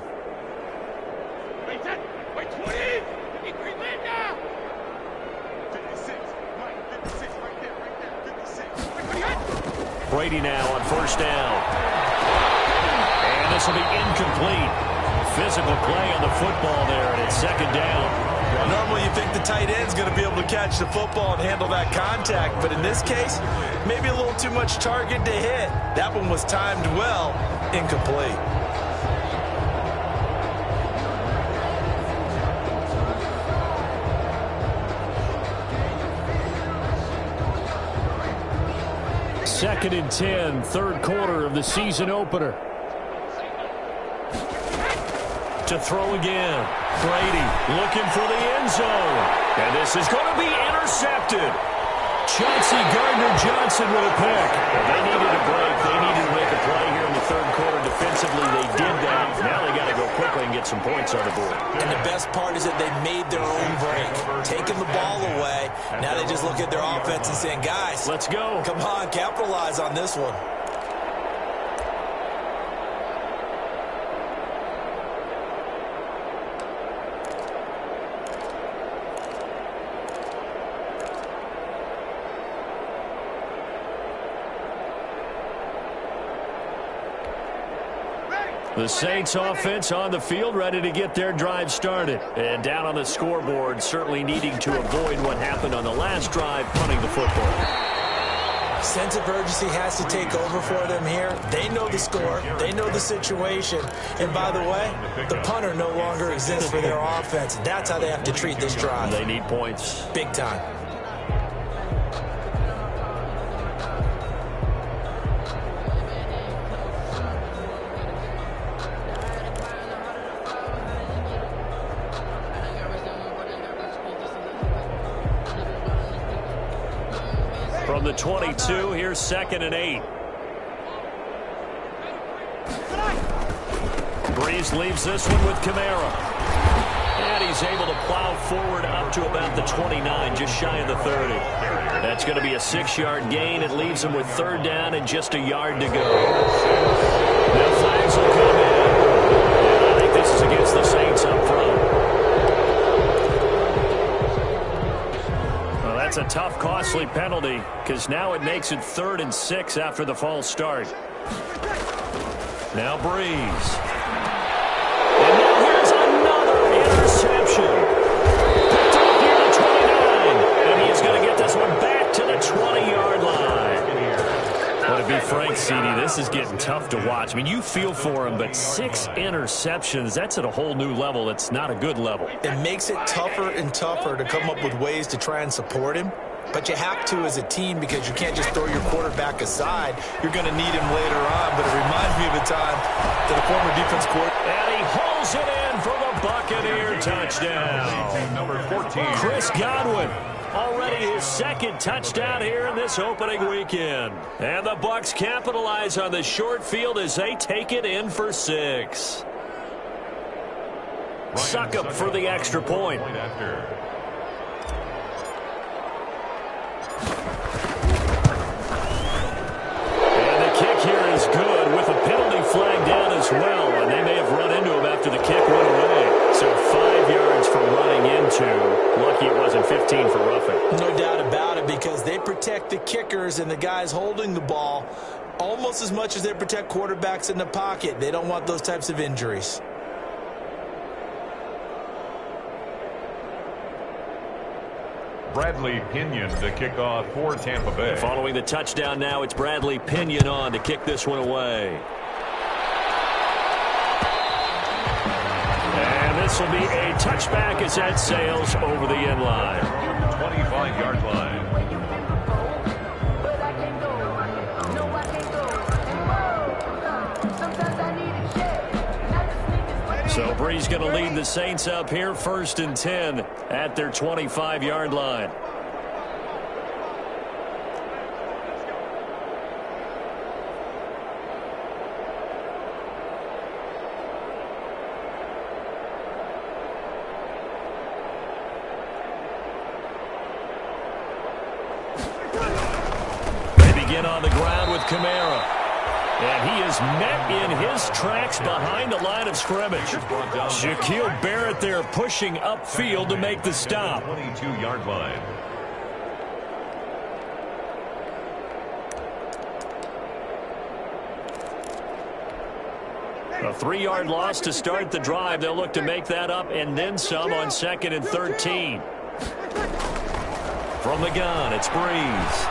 [SPEAKER 3] Brady now on first down. And this will be incomplete. Physical play on the football there, and it's second down.
[SPEAKER 5] Normally you think the tight end's going to be able to catch the football and handle that contact, but in this case, maybe a little too much target to hit. That one was timed well, incomplete.
[SPEAKER 3] Second and 10, third quarter of the season opener. To throw again. Brady looking for the end zone. And this is going to be intercepted. Chauncey Gardner-Johnson with a pick. Well, they needed a break. They needed to make a play here in the third quarter. Defensively, they did that. Now they got to go quickly and get some points on the board.
[SPEAKER 5] And the best part is that they made their own break. Taking the ball away. Now they just look at their offense and saying, guys,
[SPEAKER 3] let's go.
[SPEAKER 5] Come on, capitalize on this one.
[SPEAKER 3] The Saints offense on the field, ready to get their drive started. And down on the scoreboard, certainly needing to avoid what happened on the last drive, punting the football.
[SPEAKER 5] Sense of urgency has to take over for them here. They know the score. They know the situation. And by the way, the punter no longer exists for their offense. That's how they have to treat this drive.
[SPEAKER 3] They need points.
[SPEAKER 5] Big time.
[SPEAKER 3] From the 22, here's 2nd and 8. Breeze leaves this one with Kamara. And he's able to plow forward up to about the 29, just shy of the 30. That's going to be a 6-yard gain. It leaves him with third down and just a yard to go. Now flags will come in. And I think this is against the Saints up front. That's a tough, costly penalty because now it makes it 3rd and 6 after the false start. Now Breeze. And now here's another interception. Picked up near the 29. And he's going to get this one back to the 20-yard line. Would it be Frank Cini? This is getting tough to watch. I mean, you feel for him, but 6 interceptions, that's at a whole new level. It's not a good level.
[SPEAKER 5] It makes it tougher and tougher to come up with ways to try and support him. But you have to as a team because you can't just throw your quarterback aside. You're going to need him later on. But it reminds me of a time that a former defense coordinator.
[SPEAKER 3] And he holds it in for the Buccaneer touchdown.
[SPEAKER 4] Number 14.
[SPEAKER 3] Chris Godwin. Already his 2nd touchdown here in this opening weekend. And the Bucs capitalize on the short field as they take it in for 6. Succop for the extra point. And the kick here is good with a penalty flag down as well. And they may have run into him after the kick went away. So 5 yards for running into. Lucky it wasn't 15 for roughing.
[SPEAKER 5] No doubt about it because they protect the kickers and the guys holding the ball almost as much as they protect quarterbacks in the pocket. They don't want those types of injuries.
[SPEAKER 4] Bradley Pinion to kick off for Tampa Bay.
[SPEAKER 3] Following the touchdown now, it's Bradley Pinion on to kick this one away. And this will be a touchback as that sails over the end line.
[SPEAKER 4] 25-yard line.
[SPEAKER 3] Referee's going to lead the Saints up here, 1st and 10 at their 25-yard line. On the ground with Kamara. And he is met in his tracks behind the line of scrimmage. Shaquille Barrett there pushing upfield to make the stop.
[SPEAKER 4] 22-yard line.
[SPEAKER 3] A 3-yard loss to start the drive. They'll look to make that up and then some on 2nd and 13. From the gun, it's Breeze.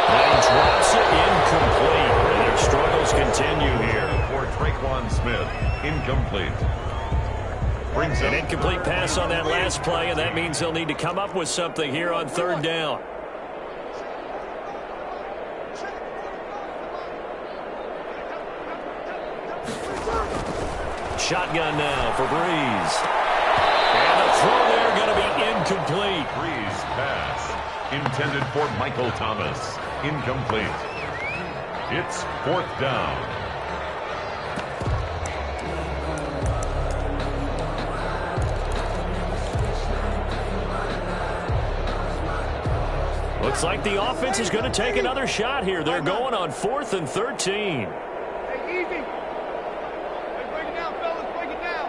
[SPEAKER 3] And he drops it incomplete. And their struggles continue here.
[SPEAKER 4] For Traquan Smith, incomplete. Brings
[SPEAKER 3] an incomplete pass on that last play, and that means they'll need to come up with something here on 3rd down. Shotgun now for Breeze. And the throw there going to be incomplete.
[SPEAKER 4] Breeze pass intended for Michael Thomas. Incomplete. It's 4th down.
[SPEAKER 3] Looks like the offense is going to take another shot here. They're going on 4th and 13.
[SPEAKER 7] Hey, easy. Hey, break it down, fellas. Break it down.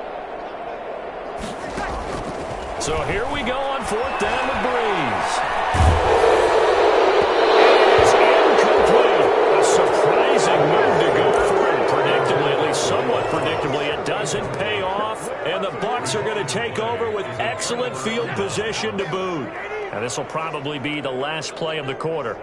[SPEAKER 3] So here we go on 4th down with Breeze. Surprising move to go for it predictably, at least somewhat predictably. It doesn't pay off, and the Bucs are going to take over with excellent field position to boot. Now this will probably be the last play of the quarter.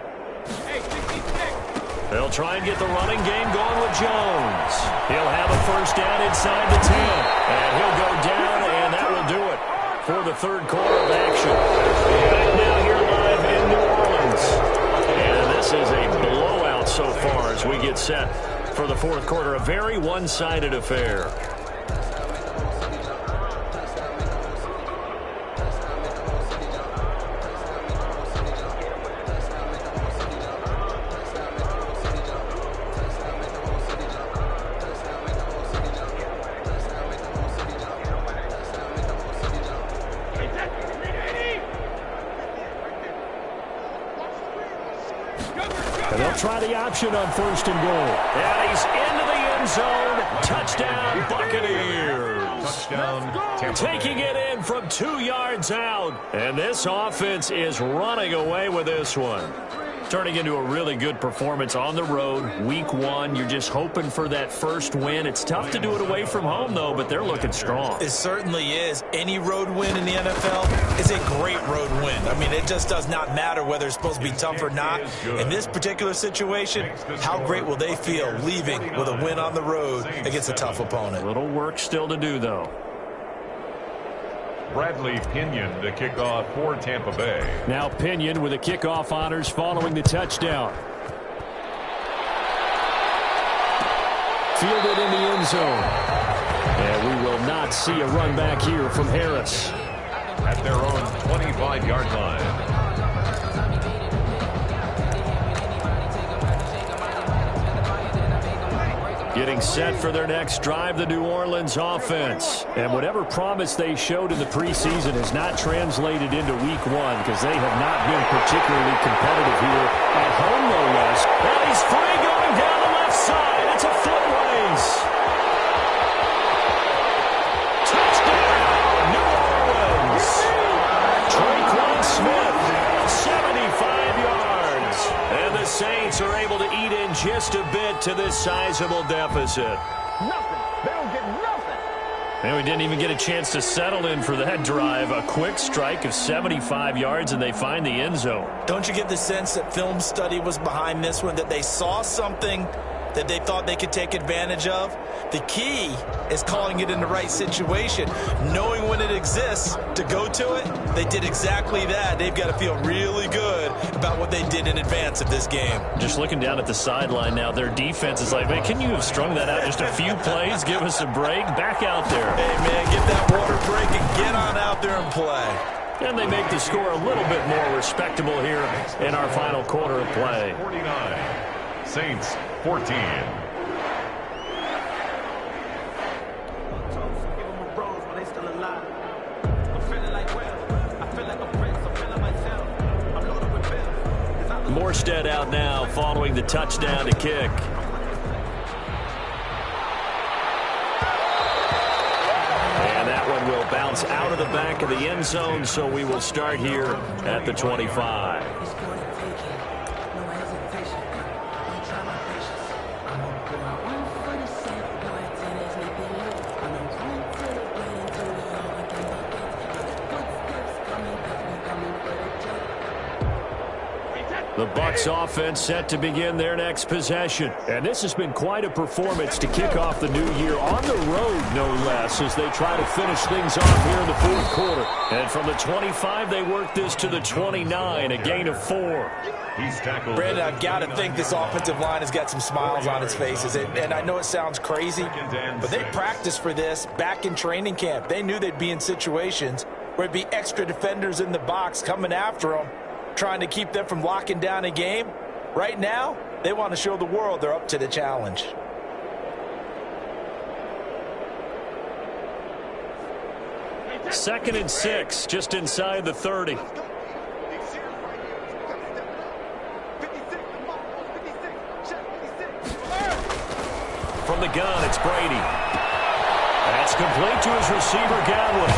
[SPEAKER 3] They'll try and get the running game going with Jones. He'll have a 1st down inside the 10, and he'll go down, and that will do it for the 3rd quarter of action. Back now here live in New Orleans, and this is a blowout so far as we get set for the 4th quarter. A very one-sided affair. And they'll try the option on 1st and goal. And he's into the end zone. Touchdown, Buccaneers.
[SPEAKER 4] Touchdown,
[SPEAKER 3] taking it in from 2 yards out. And this offense is running away with this one. Turning into a really good performance on the road. Week 1, you're just hoping for that first win. It's tough to do it away from home, though, but they're looking strong.
[SPEAKER 5] It certainly is. Any road win in the NFL is a great road win. I mean, it just does not matter whether it's supposed to be tough or not. In this particular situation, how great will they feel leaving with a win on the road against a tough opponent?
[SPEAKER 3] A little work still to do, though.
[SPEAKER 4] Bradley Pinion to kick off for Tampa Bay.
[SPEAKER 3] Now Pinion with the kickoff honors following the touchdown. Fielded in the end zone. And we will not see a run back here from Harris.
[SPEAKER 4] At their own 25-yard line.
[SPEAKER 3] Getting set for their next drive, the New Orleans offense. And whatever promise they showed in the preseason has not translated into week 1 because they have not been particularly competitive here at home, no less. And he's free going down the left side. It's a foot race. Touchdown, New Orleans. Traquan Smith, 75 yards. And the Saints are able to eat in just a bit to this sizable deficit.
[SPEAKER 7] Nothing. They don't get nothing.
[SPEAKER 3] And we didn't even get a chance to settle in for that drive. A quick strike of 75 yards, and they find the end zone.
[SPEAKER 5] Don't you get the sense that film study was behind this one, that they saw something that they thought they could take advantage of. The key is calling it in the right situation, knowing when it exists to go to it. They did exactly that. They've got to feel really good about what they did in advance of this game.
[SPEAKER 3] Just looking down at the sideline now, their defense is like, man, can you have strung that out just a few plays? Give us a break. Back out there.
[SPEAKER 5] Hey, man, get that water break and get on out there and play.
[SPEAKER 3] And they make the score a little bit more respectable here in our final quarter of play.
[SPEAKER 4] 49, Saints 14.
[SPEAKER 3] Morstead out now following the touchdown to kick. And that one will bounce out of the back of the end zone, so we will start here at the 25. The Bucs offense set to begin their next possession. And this has been quite a performance to kick off the new year on the road, no less, as they try to finish things off here in the fourth quarter. And from the 25, they work this to the 29, a gain of 4.
[SPEAKER 4] He's tackled.
[SPEAKER 5] Brandon, I've got to think this offensive line has got some smiles on its faces. And I know it sounds crazy, but they practiced for this back in training camp. They knew they'd be in situations where it'd be extra defenders in the box coming after them, trying to keep them from locking down a game. Right now, they want to show the world they're up to the challenge.
[SPEAKER 3] Second and 6, just inside the 30. From the gun, it's Brady. That's complete to his receiver, Godwin.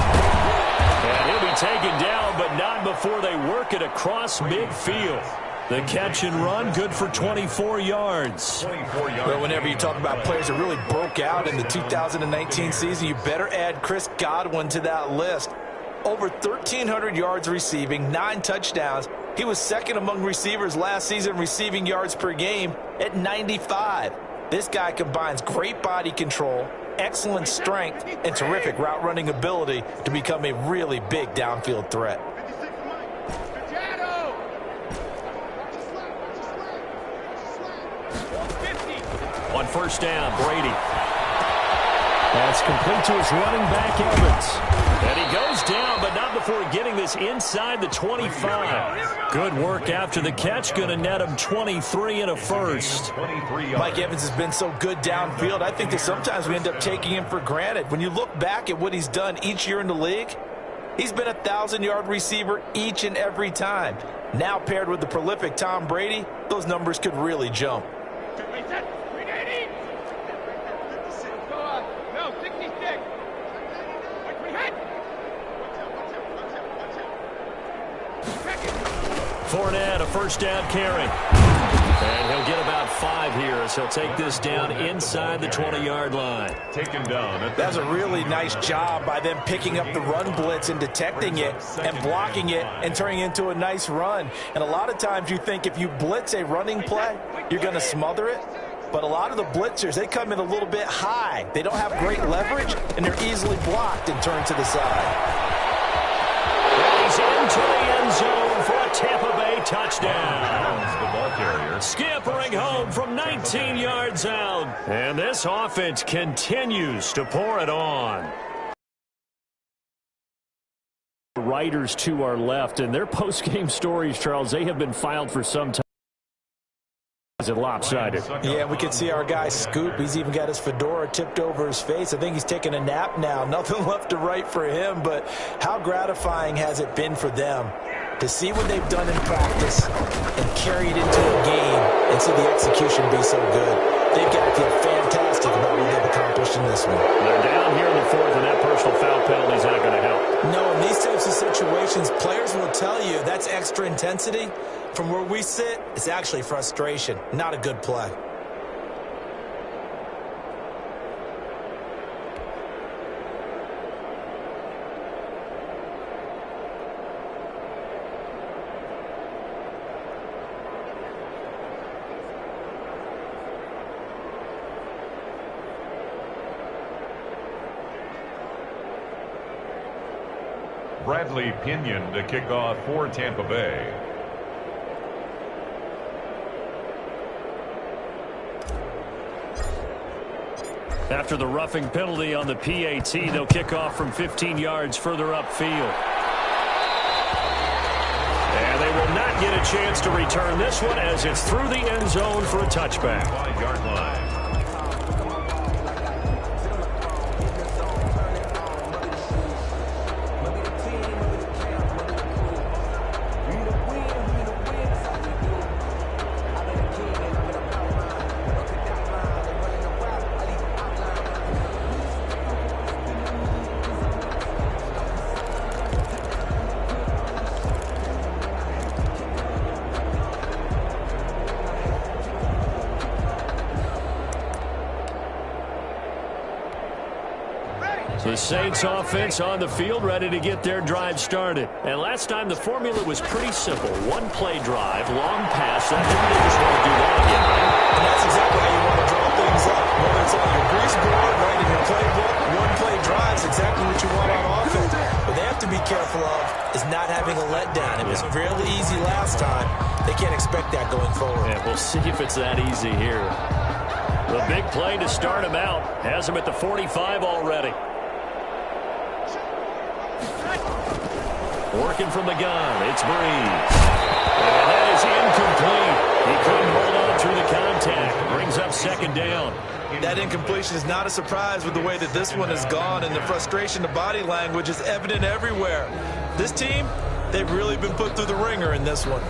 [SPEAKER 3] And he'll be taken down, but not before they work it across midfield. The catch and run, good for 24 yards.
[SPEAKER 5] Well, whenever you talk about players that really broke out in the 2019 season, you better add Chris Godwin to that list. Over 1,300 yards receiving, 9 touchdowns. He was second among receivers last season receiving yards per game at 95. This guy combines great body control, excellent strength, and terrific route running ability to become a really big downfield threat.
[SPEAKER 3] On first down, Brady. That's complete to his running back, Evans. And he goes down, but not before getting this inside the 25. Good work after the catch. Going to net him 23 and a first.
[SPEAKER 5] Mike Evans has been so good downfield. I think that sometimes we end up taking him for granted. When you look back at what he's done each year in the league, he's been a 1,000-yard receiver each and every time. Now paired with the prolific Tom Brady, those numbers could really jump.
[SPEAKER 3] Fournette, a first down carry. And he'll get about 5 here as he'll take this down inside the 20-yard line.
[SPEAKER 4] Taken down.
[SPEAKER 5] That was a really nice job by them picking up the run blitz and detecting it and blocking it and turning it into a nice run. And a lot of times you think if you blitz a running play, you're going to smother it. But a lot of the blitzers, they come in a little bit high. They don't have great leverage, and they're easily blocked and turned to the side.
[SPEAKER 3] He's into the end zone for a Tampa Bay touchdown.
[SPEAKER 4] The ball carrier.
[SPEAKER 3] Scampering home from 19 yards out. And this offense continues to pour it on. Writers to our left, and their post-game stories, Charles, they have been filed for some time. Is it lopsided?
[SPEAKER 5] Yeah, we can see our guy Scoop. He's even got his fedora tipped over his face. I think he's taking a nap now. Nothing left to write for him, but how gratifying has it been for them to see what they've done in practice and carry it into a game and see the execution be so good. They've got to feel fantastic about what they've accomplished in this one.
[SPEAKER 3] They're down here in the fourth, and that personal foul penalty is not going to help.
[SPEAKER 5] No, in these types of situations, players will tell you that's extra intensity. From where we sit, it's actually frustration, not a good play.
[SPEAKER 4] Bradley Pinion to kick off for Tampa Bay.
[SPEAKER 3] After the roughing penalty on the PAT, they'll kick off from 15 yards further upfield. And they will not get a chance to return this one as it's through the end zone for a touchback.
[SPEAKER 4] 5-yard line.
[SPEAKER 3] The Saints offense on the field, ready to get their drive started. And last time the formula was pretty simple. One play drive, long pass. That's what they just want to do that again, right?
[SPEAKER 5] And that's exactly how you want to draw things up. Whether it's on your grease board, right, in your playbook, one play drive is exactly what you want on offense. What they have to be careful of is not having a letdown. It was fairly easy last time. They can't expect that going forward.
[SPEAKER 3] Yeah, we'll see if it's that easy here. The big play to start him out. Has him at the 45 already. Working from the gun, it's Breeze. And that is incomplete. He couldn't hold on through the contact. Brings up second down.
[SPEAKER 5] That incompletion is not a surprise with the way that this one has gone, and the frustration, the body language is evident everywhere. This team, they've really been put through the ringer in this one.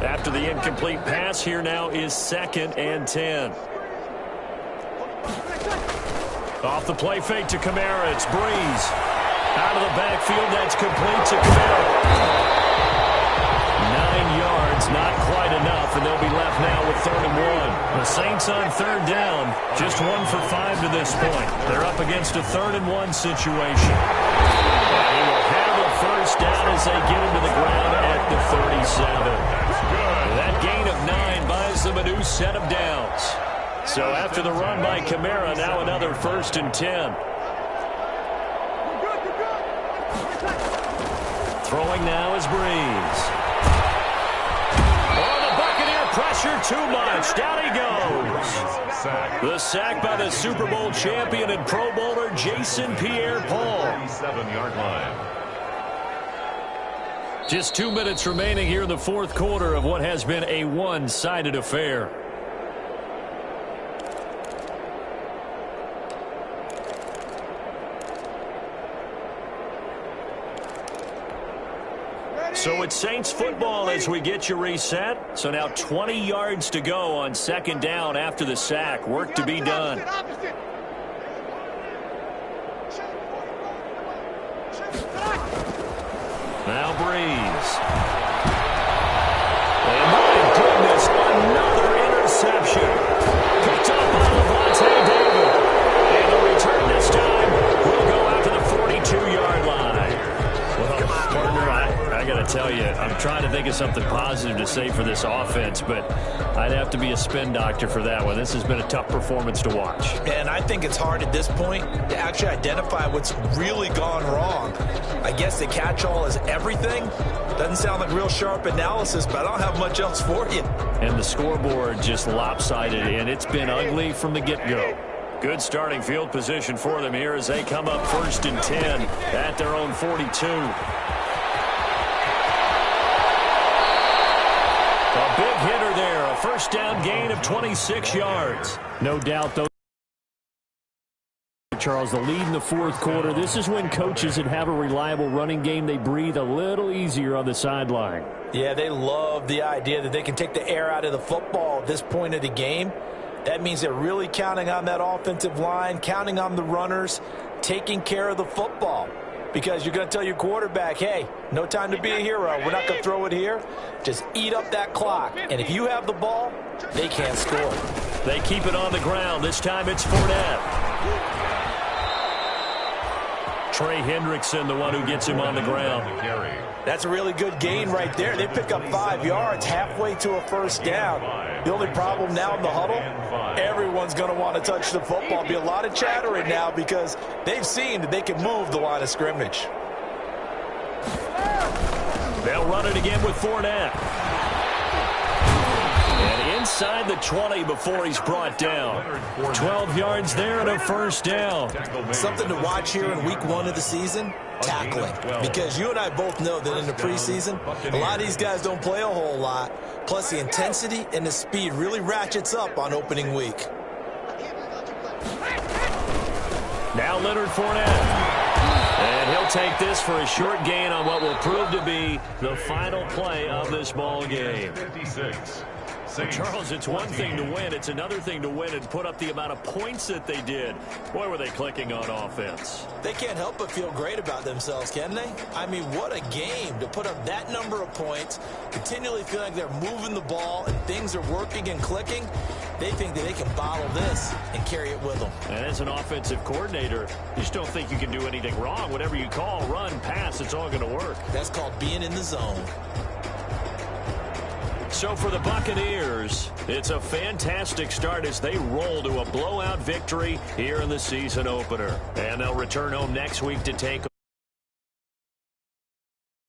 [SPEAKER 3] After the incomplete pass, here now is 2nd and 10. Off the play fake to Kamara, it's Breeze. Out of the backfield, that's complete to Kamara. 9 yards, not quite enough, and they'll be left now with 3rd and 1. The Saints on 3rd down, just 1 for 5 to this point. They're up against a 3rd and 1 situation. And he will have a first down as they get him to the ground at the 37. That gain of 9 buys them a new set of downs. So after the run by Kamara, now another 1st and 10. Throwing now is Breeze. Oh, the Buccaneer pressure too much. Down he goes. The sack by the Super Bowl champion and Pro Bowler Jason Pierre-Paul.
[SPEAKER 4] 37-yard line.
[SPEAKER 3] Just 2 minutes remaining here in the 4th quarter of what has been a one-sided affair. So it's Saints football as we get you reset. So now 20 yards to go on 2nd down after the sack. Work to be done. Now Breeze. And my goodness, another interception. Picked up by Lavonte David. And the return this time will go out to the 42-yard line. Well, partner, I got to tell you, I'm trying to think of something positive to say for this offense, but I'd have to be a spin doctor for that one. This has been a tough performance to watch.
[SPEAKER 5] And I think it's hard at this point to actually identify what's really gone wrong. I guess the catch-all is everything. Doesn't sound like real sharp analysis, but I don't have much else for you.
[SPEAKER 3] And the scoreboard just lopsided, and it's been ugly from the get-go. Good starting field position for them here as they come up 1st and 10 at their own 42. A big hitter there, a first down gain of 26 yards. No doubt, though, Charles, the lead in the 4th quarter. This is when coaches that have a reliable running game, they breathe a little easier on the sideline.
[SPEAKER 5] Yeah, they love the idea that they can take the air out of the football at this point of the game. That means they're really counting on that offensive line, counting on the runners, taking care of the football. Because you're going to tell your quarterback, hey, no time to be a hero. We're not going to throw it here. Just eat up that clock. And if you have the ball, they can't score.
[SPEAKER 3] They keep it on the ground. This time it's Fournette. Trey Hendrickson, the one who gets him on the ground.
[SPEAKER 5] That's a really good gain right there. They pick up 5 yards halfway to a first down. The only problem now in the huddle, everyone's going to want to touch the football. There'll be a lot of chattering now because they've seen that they can move the line of scrimmage.
[SPEAKER 3] They'll run it again with Fournette. And inside the 20 before he's brought down. 12 yards there and a first down.
[SPEAKER 5] Something to watch here in week 1 of the season, tackling. Because you and I both know that in the preseason, a lot of these guys don't play a whole lot. Plus the intensity and the speed really ratchets up on opening week.
[SPEAKER 3] Now Leonard Fournette. And he'll take this for a short gain on what will prove to be the final play of this ball game.
[SPEAKER 4] 56.
[SPEAKER 3] Charles, it's one thing to win. It's another thing to win and put up the amount of points that they did. Boy, were they clicking on offense.
[SPEAKER 5] They can't help but feel great about themselves, can they? I mean, what a game to put up that number of points, continually feel like they're moving the ball and things are working and clicking. They think that they can bottle this and carry it with them.
[SPEAKER 3] And as an offensive coordinator, you just don't think you can do anything wrong. Whatever you call, run, pass, it's all going to work.
[SPEAKER 5] That's called being in the zone.
[SPEAKER 3] So for the Buccaneers, it's a fantastic start as they roll to a blowout victory here in the season opener. And they'll return home next week to take